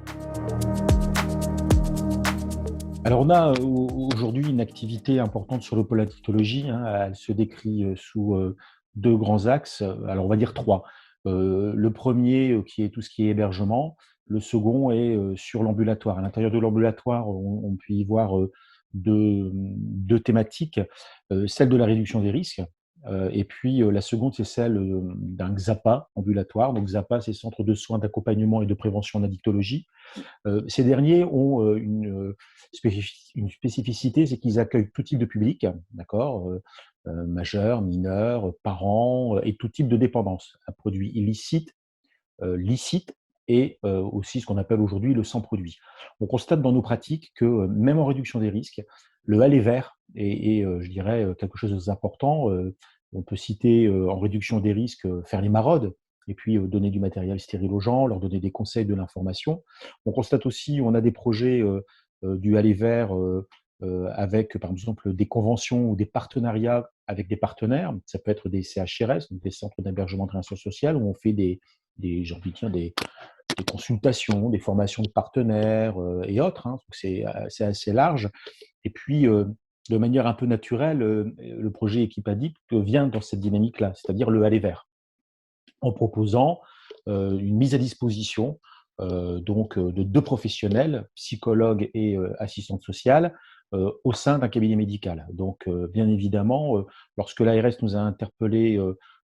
Alors on a aujourd'hui une activité importante sur le pôle addictologie. Elle se décrit sous 2 grands axes. Alors on va dire 3. Le premier qui est tout ce qui est hébergement. Le second est sur l'ambulatoire. À l'intérieur de l'ambulatoire, on peut y voir deux thématiques. Celle de la réduction des risques. Et puis la seconde, c'est celle d'un XAPA ambulatoire. Donc XAPA, c'est Centre de soins d'accompagnement et de prévention en addictologie. Ces derniers ont une spécificité, c'est qu'ils accueillent tout type de public, d'accord, majeurs, mineurs, parents et tout type de dépendance, à produits illicites, licites et aussi ce qu'on appelle aujourd'hui le sans-produit. On constate dans nos pratiques que même en réduction des risques, le aller vers est je dirais, quelque chose d'important. On peut citer en réduction des risques, faire les maraudes et puis donner du matériel stérile aux gens, leur donner des conseils, de l'information. On constate aussi, on a des projets du aller vers avec par exemple des conventions ou des partenariats avec des partenaires. Ça peut être des CHRS, donc des centres d'hébergement de réinsertion sociale, où on fait j'ai envie de dire des consultations, des formations de partenaires et autres. Donc c'est assez large. Et puis, de manière un peu naturelle, le projet Équipe Addict vient dans cette dynamique-là, c'est-à-dire le aller vers, en proposant une mise à disposition donc de 2 professionnels, psychologues et assistantes sociales, au sein d'un cabinet médical. Donc, bien évidemment, lorsque l'ARS nous a interpellés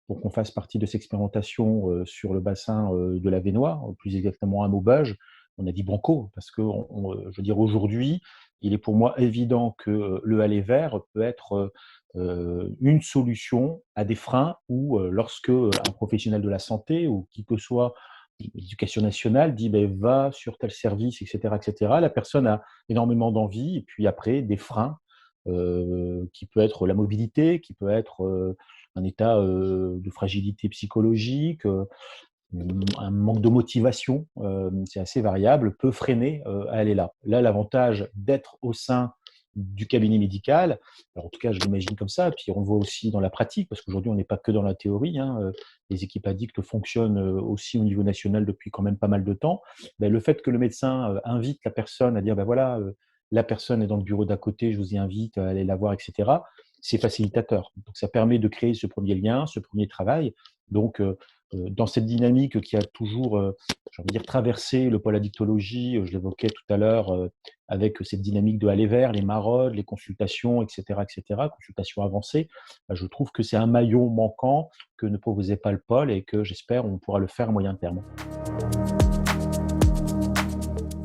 pour qu'on fasse partie de cette expérimentation sur le bassin de la Vénois, plus exactement à Maubeuge, on a dit banco, parce que je veux dire, aujourd'hui, il est pour moi évident que le aller vers peut être une solution à des freins où, lorsque un professionnel de la santé ou qui que soit l'éducation nationale dit va sur tel service, etc., etc. La personne a énormément d'envie, et puis après, des freins, qui peut être la mobilité, qui peut être un état de fragilité psychologique, un manque de motivation, c'est assez variable, peut freiner à aller là. Là, l'avantage d'être au sein du cabinet médical, alors en tout cas, je l'imagine comme ça, puis on le voit aussi dans la pratique, parce qu'aujourd'hui, on n'est pas que dans la théorie, les équipes addicts fonctionnent aussi au niveau national depuis quand même pas mal de temps. Le fait que le médecin invite la personne à dire, voilà, la personne est dans le bureau d'à côté, je vous y invite à aller la voir, etc., c'est facilitateur. Donc, ça permet de créer ce premier lien, ce premier travail. Donc, dans cette dynamique qui a toujours, j'ai envie de dire, traversé le pôle addictologie, je l'évoquais tout à l'heure, avec cette dynamique de aller vers, les maraudes, les consultations, etc., consultations avancées, je trouve que c'est un maillon manquant que ne proposait pas le pôle et que j'espère on pourra le faire à moyen terme.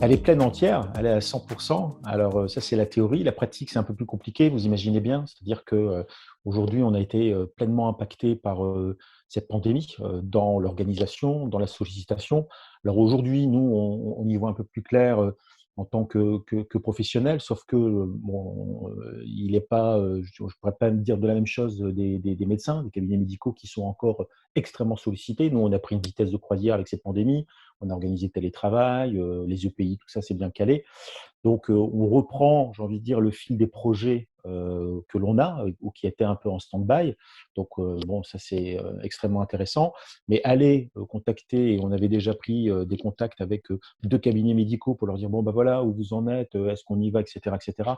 Elle est pleine entière, elle est à 100%. Alors ça, c'est la théorie. La pratique, c'est un peu plus compliqué, vous imaginez bien. C'est-à-dire qu'aujourd'hui, on a été pleinement impacté par cette pandémie dans l'organisation, dans la sollicitation. Alors aujourd'hui, nous, on y voit un peu plus clair en tant que professionnel, sauf que bon, il est pas, je ne pourrais pas me dire de la même chose des médecins, des cabinets médicaux qui sont encore extrêmement sollicités. Nous, on a pris une vitesse de croisière avec cette pandémie, on a organisé le télétravail, les EPI, tout ça, c'est bien calé. Donc, on reprend, j'ai envie de dire, le fil des projets que l'on a ou qui étaient un peu en stand-by. Donc, bon, ça, c'est extrêmement intéressant. Mais aller contacter, et on avait déjà pris des contacts avec 2 cabinets médicaux pour leur dire, bon, ben voilà, où vous en êtes, est-ce qu'on y va, etc., etc.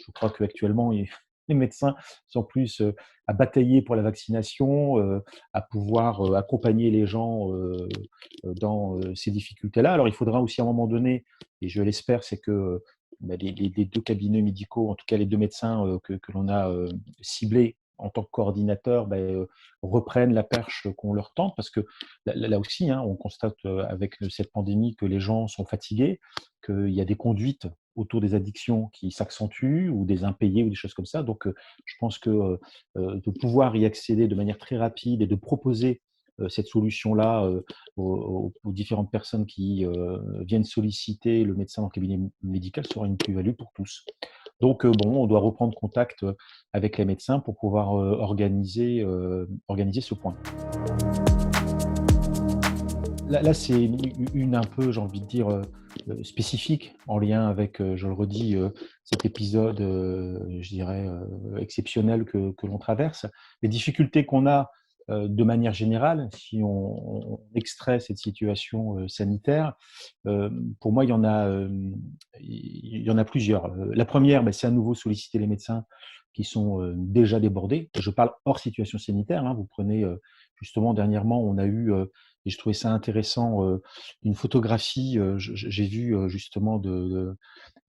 Je crois qu'actuellement, les médecins sont plus à batailler pour la vaccination, à pouvoir accompagner les gens dans ces difficultés-là. Alors, il faudra aussi à un moment donné, et je l'espère, c'est que les 2 cabinets médicaux, en tout cas les 2 médecins que l'on a ciblés en tant que coordinateur, reprennent la perche qu'on leur tente, parce que là aussi, hein, on constate avec cette pandémie que les gens sont fatigués, qu'il y a des conduites autour des addictions qui s'accentuent ou des impayés ou des choses comme ça. Donc, je pense que de pouvoir y accéder de manière très rapide et de proposer cette solution-là aux différentes personnes qui viennent solliciter le médecin dans le cabinet médical sera une plus-value pour tous. Donc, bon, on doit reprendre contact avec les médecins pour pouvoir organiser ce point. Là, c'est une un peu, j'ai envie de dire, spécifique en lien avec, je le redis, cet épisode, je dirais, exceptionnel que l'on traverse. Les difficultés qu'on a de manière générale, si on extrait cette situation sanitaire, pour moi, il y en a plusieurs. La première, c'est à nouveau solliciter les médecins qui sont déjà débordés. Je parle hors situation sanitaire, hein. Vous prenez, justement, dernièrement, on a eu, et je trouvais ça intéressant, une photographie, j'ai vu justement de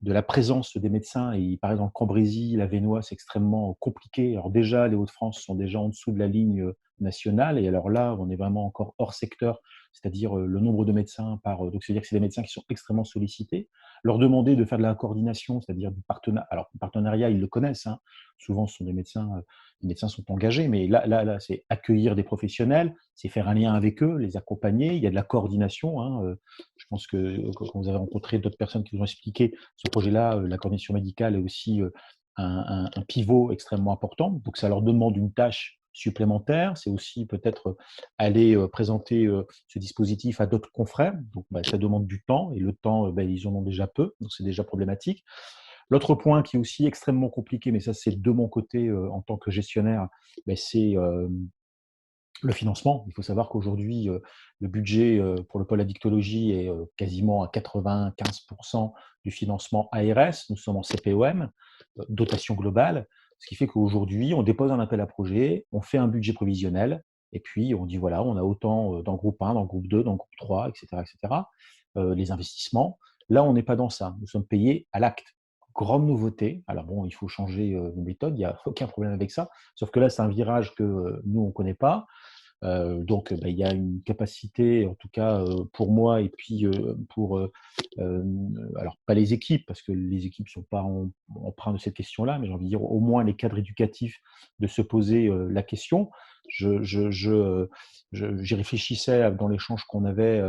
la présence des médecins, et il paraît dans le Cambrésis, la Vénois, c'est extrêmement compliqué. Alors déjà, les Hauts-de-France sont déjà en dessous de la ligne nationale, et alors là, on est vraiment encore hors secteur, c'est-à-dire le nombre de médecins donc c'est-à-dire que c'est des médecins qui sont extrêmement sollicités. Leur demander de faire de la coordination, c'est-à-dire du partenariat. Alors, le partenariat, ils le connaissent, hein. Souvent, ce sont des médecins, les médecins sont engagés, mais là, c'est accueillir des professionnels, c'est faire un lien avec eux, les accompagner. Il y a de la coordination, hein. Je pense que quand vous avez rencontré d'autres personnes qui vous ont expliqué ce projet-là, la coordination médicale est aussi un pivot extrêmement important. Donc, ça leur demande une tâche supplémentaire. C'est aussi peut-être aller présenter ce dispositif à d'autres confrères. Donc, ça demande du temps, et le temps, ils en ont déjà peu, donc c'est déjà problématique. L'autre point qui est aussi extrêmement compliqué, mais ça, c'est de mon côté en tant que gestionnaire, c'est le financement. Il faut savoir qu'aujourd'hui, le budget pour le pôle addictologie est quasiment à 95% du financement ARS. Nous sommes en CPOM, dotation globale, ce qui fait qu'aujourd'hui, on dépose un appel à projet, on fait un budget prévisionnel, et puis on dit voilà, on a autant dans le groupe 1, dans le groupe 2, dans le groupe 3, etc., etc., les investissements. Là, on n'est pas dans ça. Nous sommes payés à l'acte. Grande nouveauté. Alors bon, il faut changer de méthode, il n'y a aucun problème avec ça. Sauf que là, c'est un virage que nous, on ne connaît pas. Donc, il y a une capacité, en tout cas pour moi, et puis alors pas les équipes, parce que les équipes ne sont pas empreintes de cette question-là, mais j'ai envie de dire au moins les cadres éducatifs de se poser la question. J'y réfléchissais dans l'échange qu'on avait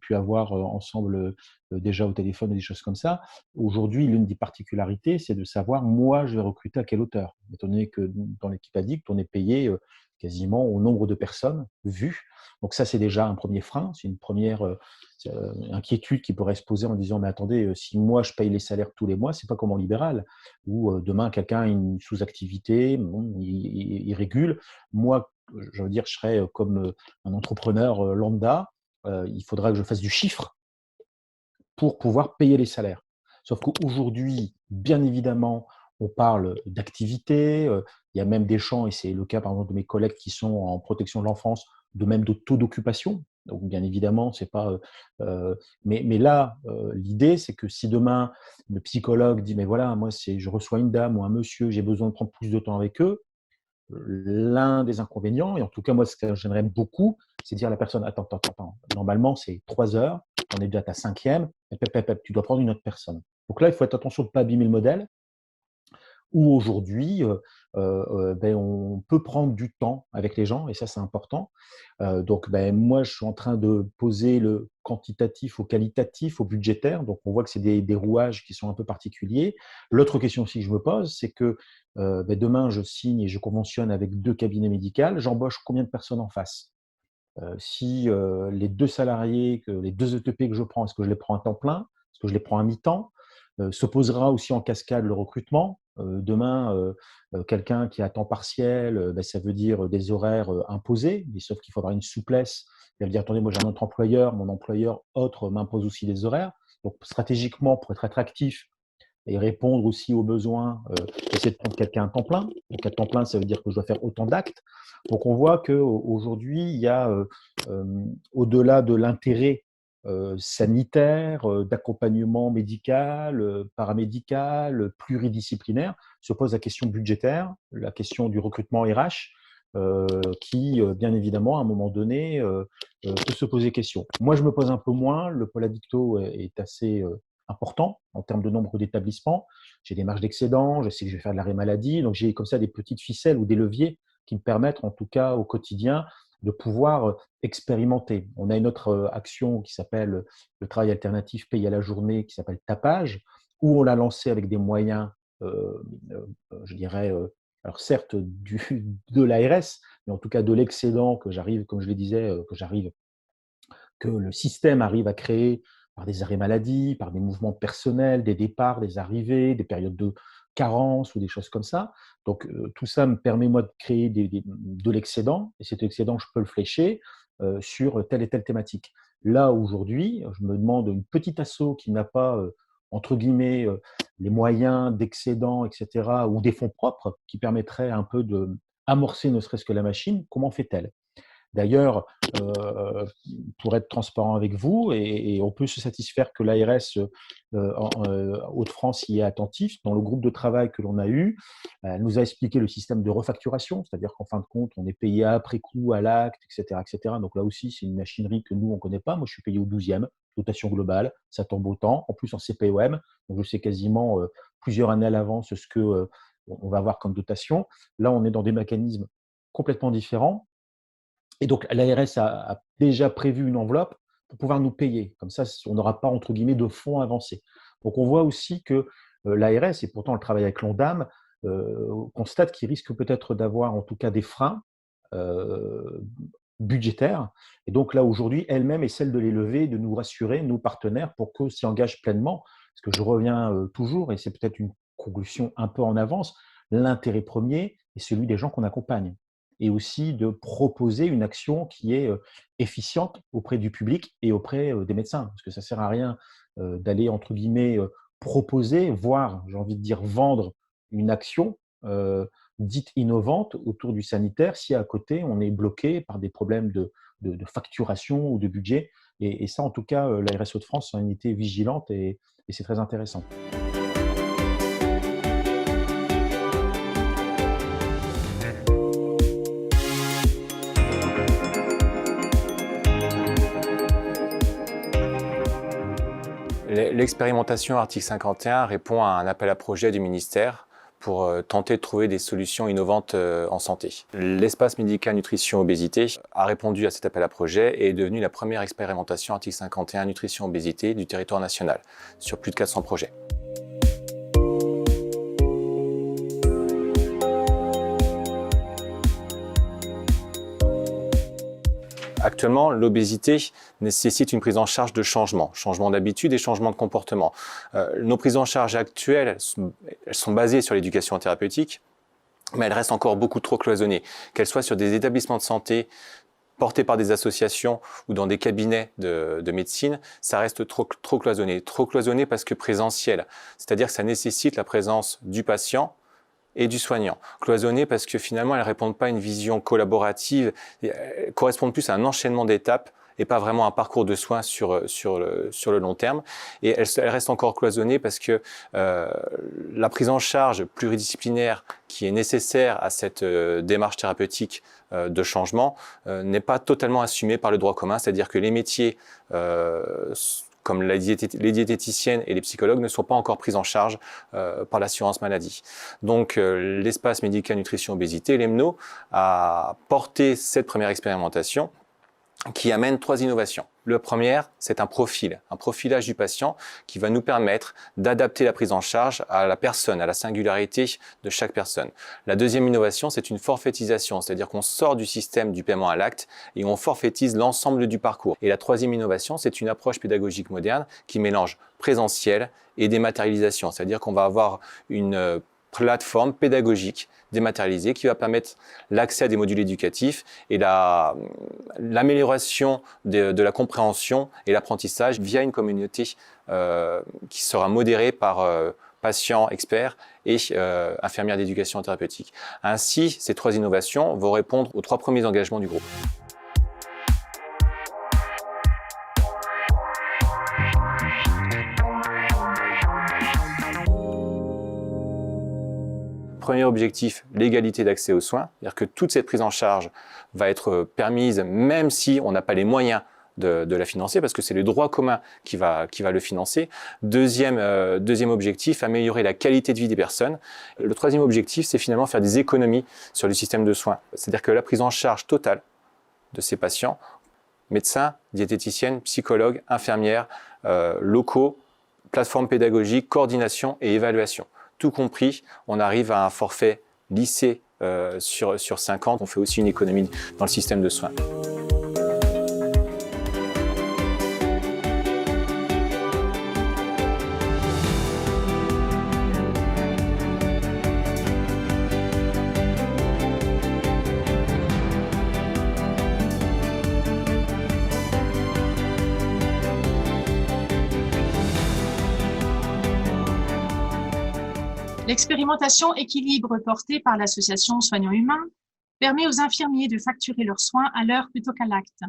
pu avoir ensemble déjà au téléphone et des choses comme ça. Aujourd'hui, l'une des particularités, c'est de savoir, moi, je vais recruter à quelle hauteur. Étant donné que dans l'équipe Addict, on est payé quasiment au nombre de personnes vues. Donc ça, c'est déjà un premier frein, c'est une première inquiétude qui pourrait se poser en disant, mais attendez, si moi je paye les salaires tous les mois, c'est pas comme en libéral, où demain quelqu'un a une sous-activité, bon, il régule. Moi, je veux dire, je serais comme un entrepreneur lambda, il faudra que je fasse du chiffre pour pouvoir payer les salaires. Sauf qu'aujourd'hui, bien évidemment, on parle d'activité, il y a même des champs, et c'est le cas par exemple de mes collègues qui sont en protection de l'enfance, de même de taux d'occupation. Donc bien évidemment, c'est pas. Mais là, l'idée, c'est que si demain le psychologue dit, mais voilà, moi, je reçois une dame ou un monsieur, j'ai besoin de prendre plus de temps avec eux. L'un des inconvénients, et en tout cas moi, ce que j'aimerais beaucoup, c'est dire à la personne, attends, normalement c'est 3 heures, on est déjà à ta 5e, tu dois prendre une autre personne. Donc là, il faut être attention de ne pas abîmer le modèle, où aujourd'hui, on peut prendre du temps avec les gens, et ça, c'est important. Donc, moi, je suis en train de poser le quantitatif au qualitatif, au budgétaire. Donc, on voit que c'est des rouages qui sont un peu particuliers. L'autre question aussi que je me pose, c'est que demain, je signe et je conventionne avec 2 cabinets médicaux. J'embauche combien de personnes en face? Si les 2 salariés, les 2 ETP que je prends, est-ce que je les prends à temps plein? Est-ce que je les prends à mi-temps? Se posera aussi en cascade le recrutement. Demain, quelqu'un qui est à temps partiel, ça veut dire des horaires imposés, mais sauf qu'il faudra une souplesse. Il va dire, attendez, moi j'ai un autre employeur, mon employeur autre m'impose aussi des horaires. Donc stratégiquement, pour être attractif et répondre aussi aux besoins, essayer de prendre quelqu'un à temps plein. Donc à temps plein, ça veut dire que je dois faire autant d'actes. Donc on voit qu'aujourd'hui, il y a, au-delà de l'intérêt sanitaire, d'accompagnement médical, paramédical, pluridisciplinaire, se pose la question budgétaire, la question du recrutement RH, qui, bien évidemment, à un moment donné, peut se poser question. Moi, je me pose un peu moins. Le pôle addicto est assez important en termes de nombre d'établissements. J'ai des marges d'excédent, je sais que je vais faire de l'arrêt maladie, donc j'ai comme ça des petites ficelles ou des leviers qui me permettent, en tout cas au quotidien, de pouvoir expérimenter. On a une autre action qui s'appelle le travail alternatif payé à la journée, qui s'appelle Tapage, où on l'a lancé avec des moyens, je dirais, alors certes de l'ARS, mais en tout cas de l'excédent que j'arrive, comme je le disais, que le système arrive à créer par des arrêts maladie, par des mouvements personnels, des départs, des arrivées, des périodes de carence ou des choses comme ça. Donc, tout ça me permet, moi, de créer de l'excédent, et cet excédent, je peux le flécher sur telle et telle thématique. Là, aujourd'hui, je me demande une petite asso qui n'a pas, entre guillemets, les moyens d'excédent, etc., ou des fonds propres qui permettraient un peu d'amorcer ne serait-ce que la machine, comment fait-elle? D'ailleurs, pour être transparent avec vous, et on peut se satisfaire que l'ARS Hauts-de-France y est attentif, dans le groupe de travail que l'on a eu, elle nous a expliqué le système de refacturation, c'est-à-dire qu'en fin de compte, on est payé après coup, à l'acte, etc., etc. Donc là aussi, c'est une machinerie que nous, on ne connaît pas. Moi, je suis payé au 12e, dotation globale, ça tombe autant, en plus en CPOM, donc je sais quasiment plusieurs années à l'avance ce que on va avoir comme dotation. Là, on est dans des mécanismes complètement différents. Et donc, l'ARS a déjà prévu une enveloppe pour pouvoir nous payer. Comme ça, on n'aura pas, entre guillemets, de fonds avancés. Donc, on voit aussi que l'ARS, et pourtant elle travaille avec l'ONDAM, constate qu'il risque peut-être d'avoir, en tout cas, des freins budgétaires. Et donc, là, aujourd'hui, elle-même est celle de les lever, de nous rassurer, nos partenaires, pour qu'ils s'y engagent pleinement. Parce que je reviens toujours, et c'est peut-être une conclusion un peu en avance, l'intérêt premier est celui des gens qu'on accompagne, et aussi de proposer une action qui est efficiente auprès du public et auprès des médecins. Parce que ça ne sert à rien d'aller, entre guillemets, proposer, voire, j'ai envie de dire, vendre une action dite innovante autour du sanitaire si à côté, on est bloqué par des problèmes de facturation ou de budget. Et ça, en tout cas, la RSE de France en été vigilante, et c'est très intéressant. L'expérimentation Article 51 répond à un appel à projet du ministère pour tenter de trouver des solutions innovantes en santé. L'espace médical nutrition obésité a répondu à cet appel à projet et est devenu la première expérimentation Article 51 nutrition obésité du territoire national, sur plus de 400 projets. Actuellement, l'obésité nécessite une prise en charge de changement d'habitude et changement de comportement. Nos prises en charge actuelles elles sont basées sur l'éducation thérapeutique, mais elles restent encore beaucoup trop cloisonnées, qu'elles soient sur des établissements de santé portés par des associations ou dans des cabinets de médecine, ça reste trop cloisonné parce que présentiel, c'est-à-dire que ça nécessite la présence du patient et du soignant. Cloisonné parce que finalement, elles ne répondent pas à une vision collaborative, elles correspondent plus à un enchaînement d'étapes et pas vraiment un parcours de soins sur le long terme. Et elles restent encore cloisonnées parce que la prise en charge pluridisciplinaire qui est nécessaire à cette démarche thérapeutique de changement n'est pas totalement assumée par le droit commun, c'est-à-dire que les métiers comme les diététiciennes et les psychologues ne sont pas encore prises en charge par l'assurance maladie. Donc l'espace médical nutrition obésité, l'EMNO, a porté cette première expérimentation qui amène 3 innovations. La première, c'est un profilage du patient qui va nous permettre d'adapter la prise en charge à la personne, à la singularité de chaque personne. La deuxième innovation, c'est une forfaitisation, c'est-à-dire qu'on sort du système du paiement à l'acte et on forfaitise l'ensemble du parcours. Et la troisième innovation, c'est une approche pédagogique moderne qui mélange présentiel et dématérialisation, c'est-à-dire qu'on va avoir une plateforme pédagogique dématérialisée qui va permettre l'accès à des modules éducatifs et l'amélioration de la compréhension et l'apprentissage via une communauté qui sera modérée par patients experts et infirmières d'éducation thérapeutique. Ainsi, ces 3 innovations vont répondre aux 3 premiers engagements du groupe. Premier objectif, l'égalité d'accès aux soins, c'est-à-dire que toute cette prise en charge va être permise même si on n'a pas les moyens de la financer, parce que c'est le droit commun qui va le financer. Deuxième objectif, améliorer la qualité de vie des personnes. Le troisième objectif, c'est finalement faire des économies sur le système de soins. C'est-à-dire que la prise en charge totale de ces patients, médecins, diététiciennes, psychologues, infirmières, locaux, plateformes pédagogiques, coordination et évaluation. Tout compris, on arrive à un forfait lissé sur 5 ans. On fait aussi une économie dans le système de soins. L'expérimentation équilibre portée par l'association Soignants Humains permet aux infirmiers de facturer leurs soins à l'heure plutôt qu'à l'acte.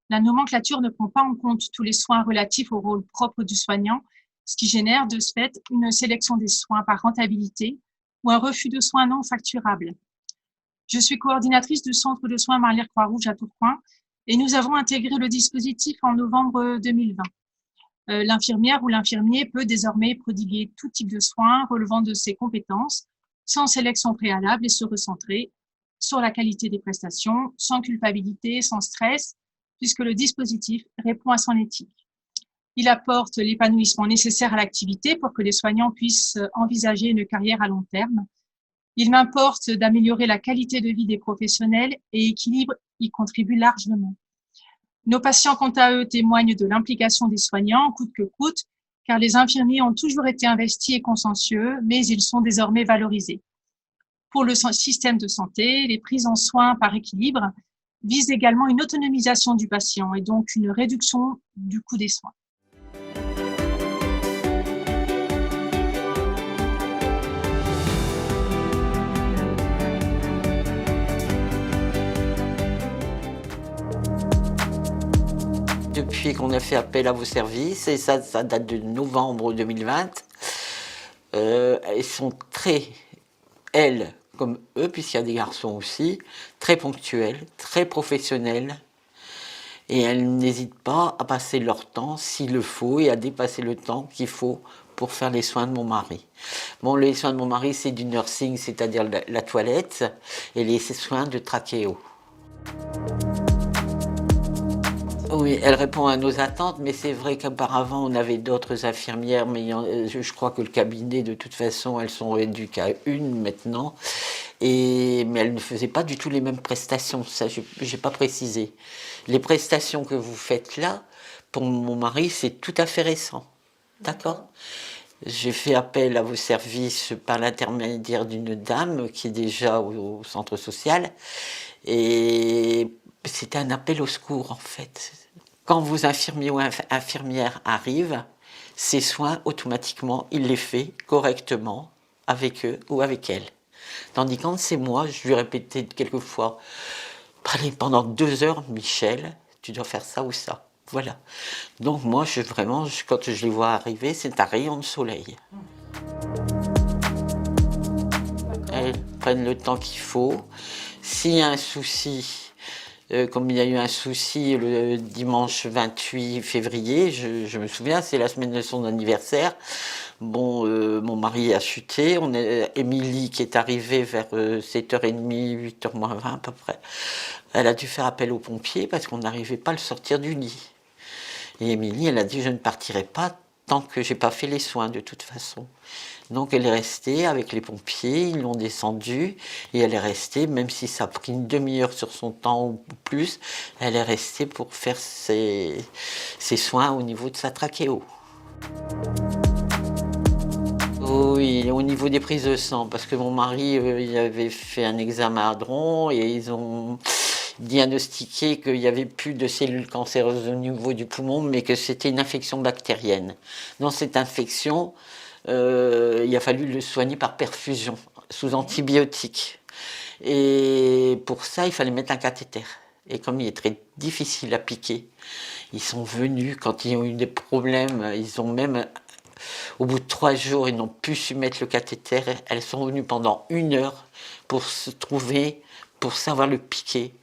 La nomenclature ne prend pas en compte tous les soins relatifs au rôle propre du soignant, ce qui génère de ce fait une sélection des soins par rentabilité ou un refus de soins non facturables. Je suis coordinatrice du centre de soins Marlière Croix-Rouge à Tourcoing et nous avons intégré le dispositif en novembre 2020. L'infirmière ou l'infirmier peut désormais prodiguer tout type de soins relevant de ses compétences, sans sélection préalable et se recentrer sur la qualité des prestations, sans culpabilité, sans stress, puisque le dispositif répond à son éthique. Il apporte l'épanouissement nécessaire à l'activité pour que les soignants puissent envisager une carrière à long terme. Il m'importe d'améliorer la qualité de vie des professionnels et Équilibre y contribue largement. Nos patients, quant à eux, témoignent de l'implication des soignants, coûte que coûte, car les infirmiers ont toujours été investis et consciencieux, mais ils sont désormais valorisés. Pour le système de santé, les prises en soins par Équilibre visent également une autonomisation du patient et donc une réduction du coût des soins. Depuis qu'on a fait appel à vos services, et ça date de novembre 2020, elles sont elles comme eux, puisqu'il y a des garçons aussi, très ponctuelles, très professionnelles, et elles n'hésitent pas à passer leur temps s'il le faut et à dépasser le temps qu'il faut pour faire les soins de mon mari. Bon, les soins de mon mari, c'est du nursing, c'est-à-dire la toilette, et les soins de trachéo. Oui, elle répond à nos attentes, mais c'est vrai qu'auparavant, on avait d'autres infirmières, mais je crois que le cabinet, de toute façon, elles sont réduites qu'à une maintenant, mais elles ne faisaient pas du tout les mêmes prestations, ça, je n'ai pas précisé. Les prestations que vous faites là, pour mon mari, c'est tout à fait récent, d'accord ? J'ai fait appel à vos services par l'intermédiaire d'une dame qui est déjà au centre social, et c'était un appel au secours, en fait. Quand vos infirmiers ou infirmières arrivent, ces soins, automatiquement, il les fait correctement avec eux ou avec elles. Tandis que quand c'est moi, je lui répétais quelquefois, pendant 2 heures, Michel, tu dois faire ça ou ça. Voilà. Donc moi, quand je les vois arriver, c'est un rayon de soleil. Elles prennent le temps qu'il faut. S'il y a un souci, comme il y a eu un souci le dimanche 28 février, je me souviens, c'est la semaine de son anniversaire, Bon, mon mari a chuté. Émilie, qui est arrivée vers 7h30, 8h moins 20 à peu près, elle a dû faire appel aux pompiers parce qu'on n'arrivait pas à le sortir du lit. Et Émilie, elle a dit, je ne partirai pas tant que j'ai pas fait les soins de toute façon. Donc elle est restée avec les pompiers, ils l'ont descendue et elle est restée, même si ça a pris une demi-heure sur son temps ou plus, elle est restée pour faire ses soins au niveau de sa trachéo. Oui, au niveau des prises de sang, parce que mon mari il avait fait un examen à Dron et ils ont diagnostiqué qu'il n'y avait plus de cellules cancéreuses au niveau du poumon, mais que c'était une infection bactérienne. Dans cette infection, il a fallu le soigner par perfusion, sous antibiotiques. Et pour ça, il fallait mettre un cathéter. Et comme il est très difficile à piquer, ils sont venus, quand ils ont eu des problèmes, ils ont même, au bout de 3 jours, ils n'ont plus su mettre le cathéter. Elles sont venues pendant 1 heure pour se trouver, pour savoir le piquer,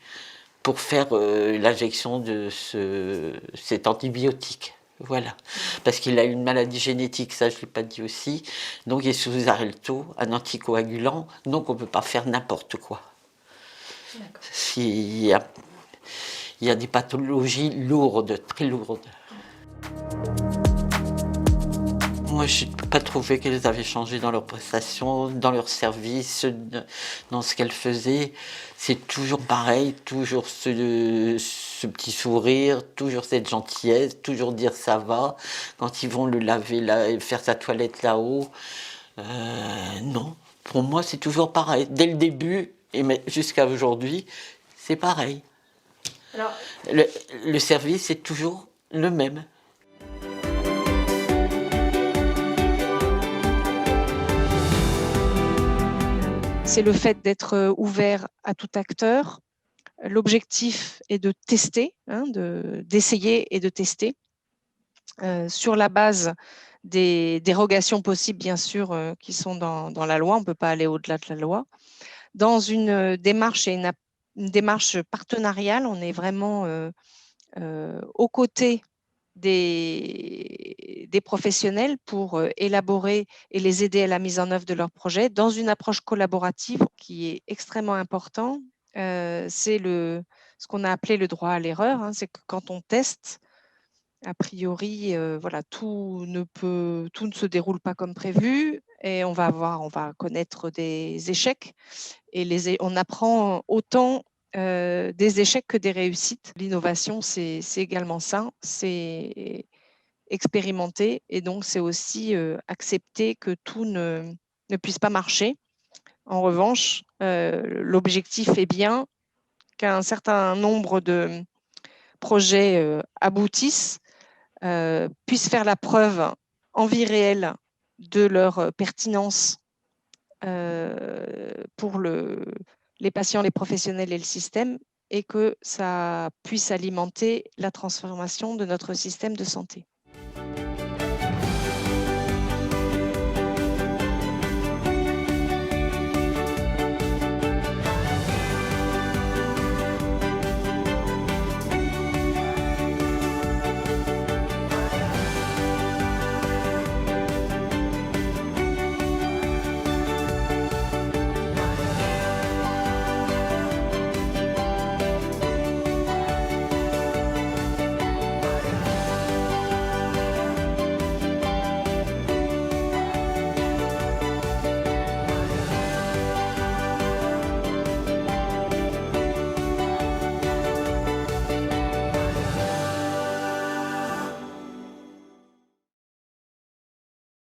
pour faire l'injection de cet antibiotique. Voilà. Parce qu'il a une maladie génétique, ça je ne l'ai pas dit aussi. Donc il est sous Xarelto, un anticoagulant. Donc on ne peut pas faire n'importe quoi. Il y a des pathologies lourdes, très lourdes. Moi, je n'ai pas trouvé qu'elles avaient changé dans leurs prestations, dans leur service, dans ce qu'elles faisaient. C'est toujours pareil, toujours ce petit sourire, toujours cette gentillesse, toujours dire ça va. Quand ils vont le laver, faire sa toilette là-haut, non. Pour moi, c'est toujours pareil. Dès le début et jusqu'à aujourd'hui, c'est pareil. Alors... Le service est toujours le même. C'est le fait d'être ouvert à tout acteur. L'objectif est de tester, d'essayer et de tester sur la base des dérogations possibles, bien sûr, qui sont dans la loi. On ne peut pas aller au-delà de la loi. Dans une démarche et une démarche partenariale, on est vraiment aux côtés des professionnels pour élaborer et les aider à la mise en œuvre de leurs projets dans une approche collaborative qui est extrêmement important. C'est ce qu'on a appelé le droit à l'erreur. C'est que quand on teste, a priori, voilà, tout ne se déroule pas comme prévu et on va connaître des échecs et on apprend autant des échecs que des réussites. L'innovation, c'est également ça, c'est expérimenter et donc c'est aussi accepter que tout ne puisse pas marcher. En revanche, l'objectif est bien qu'un certain nombre de projets aboutissent, puissent faire la preuve en vie réelle de leur pertinence pour les patients, les professionnels et le système, et que ça puisse alimenter la transformation de notre système de santé.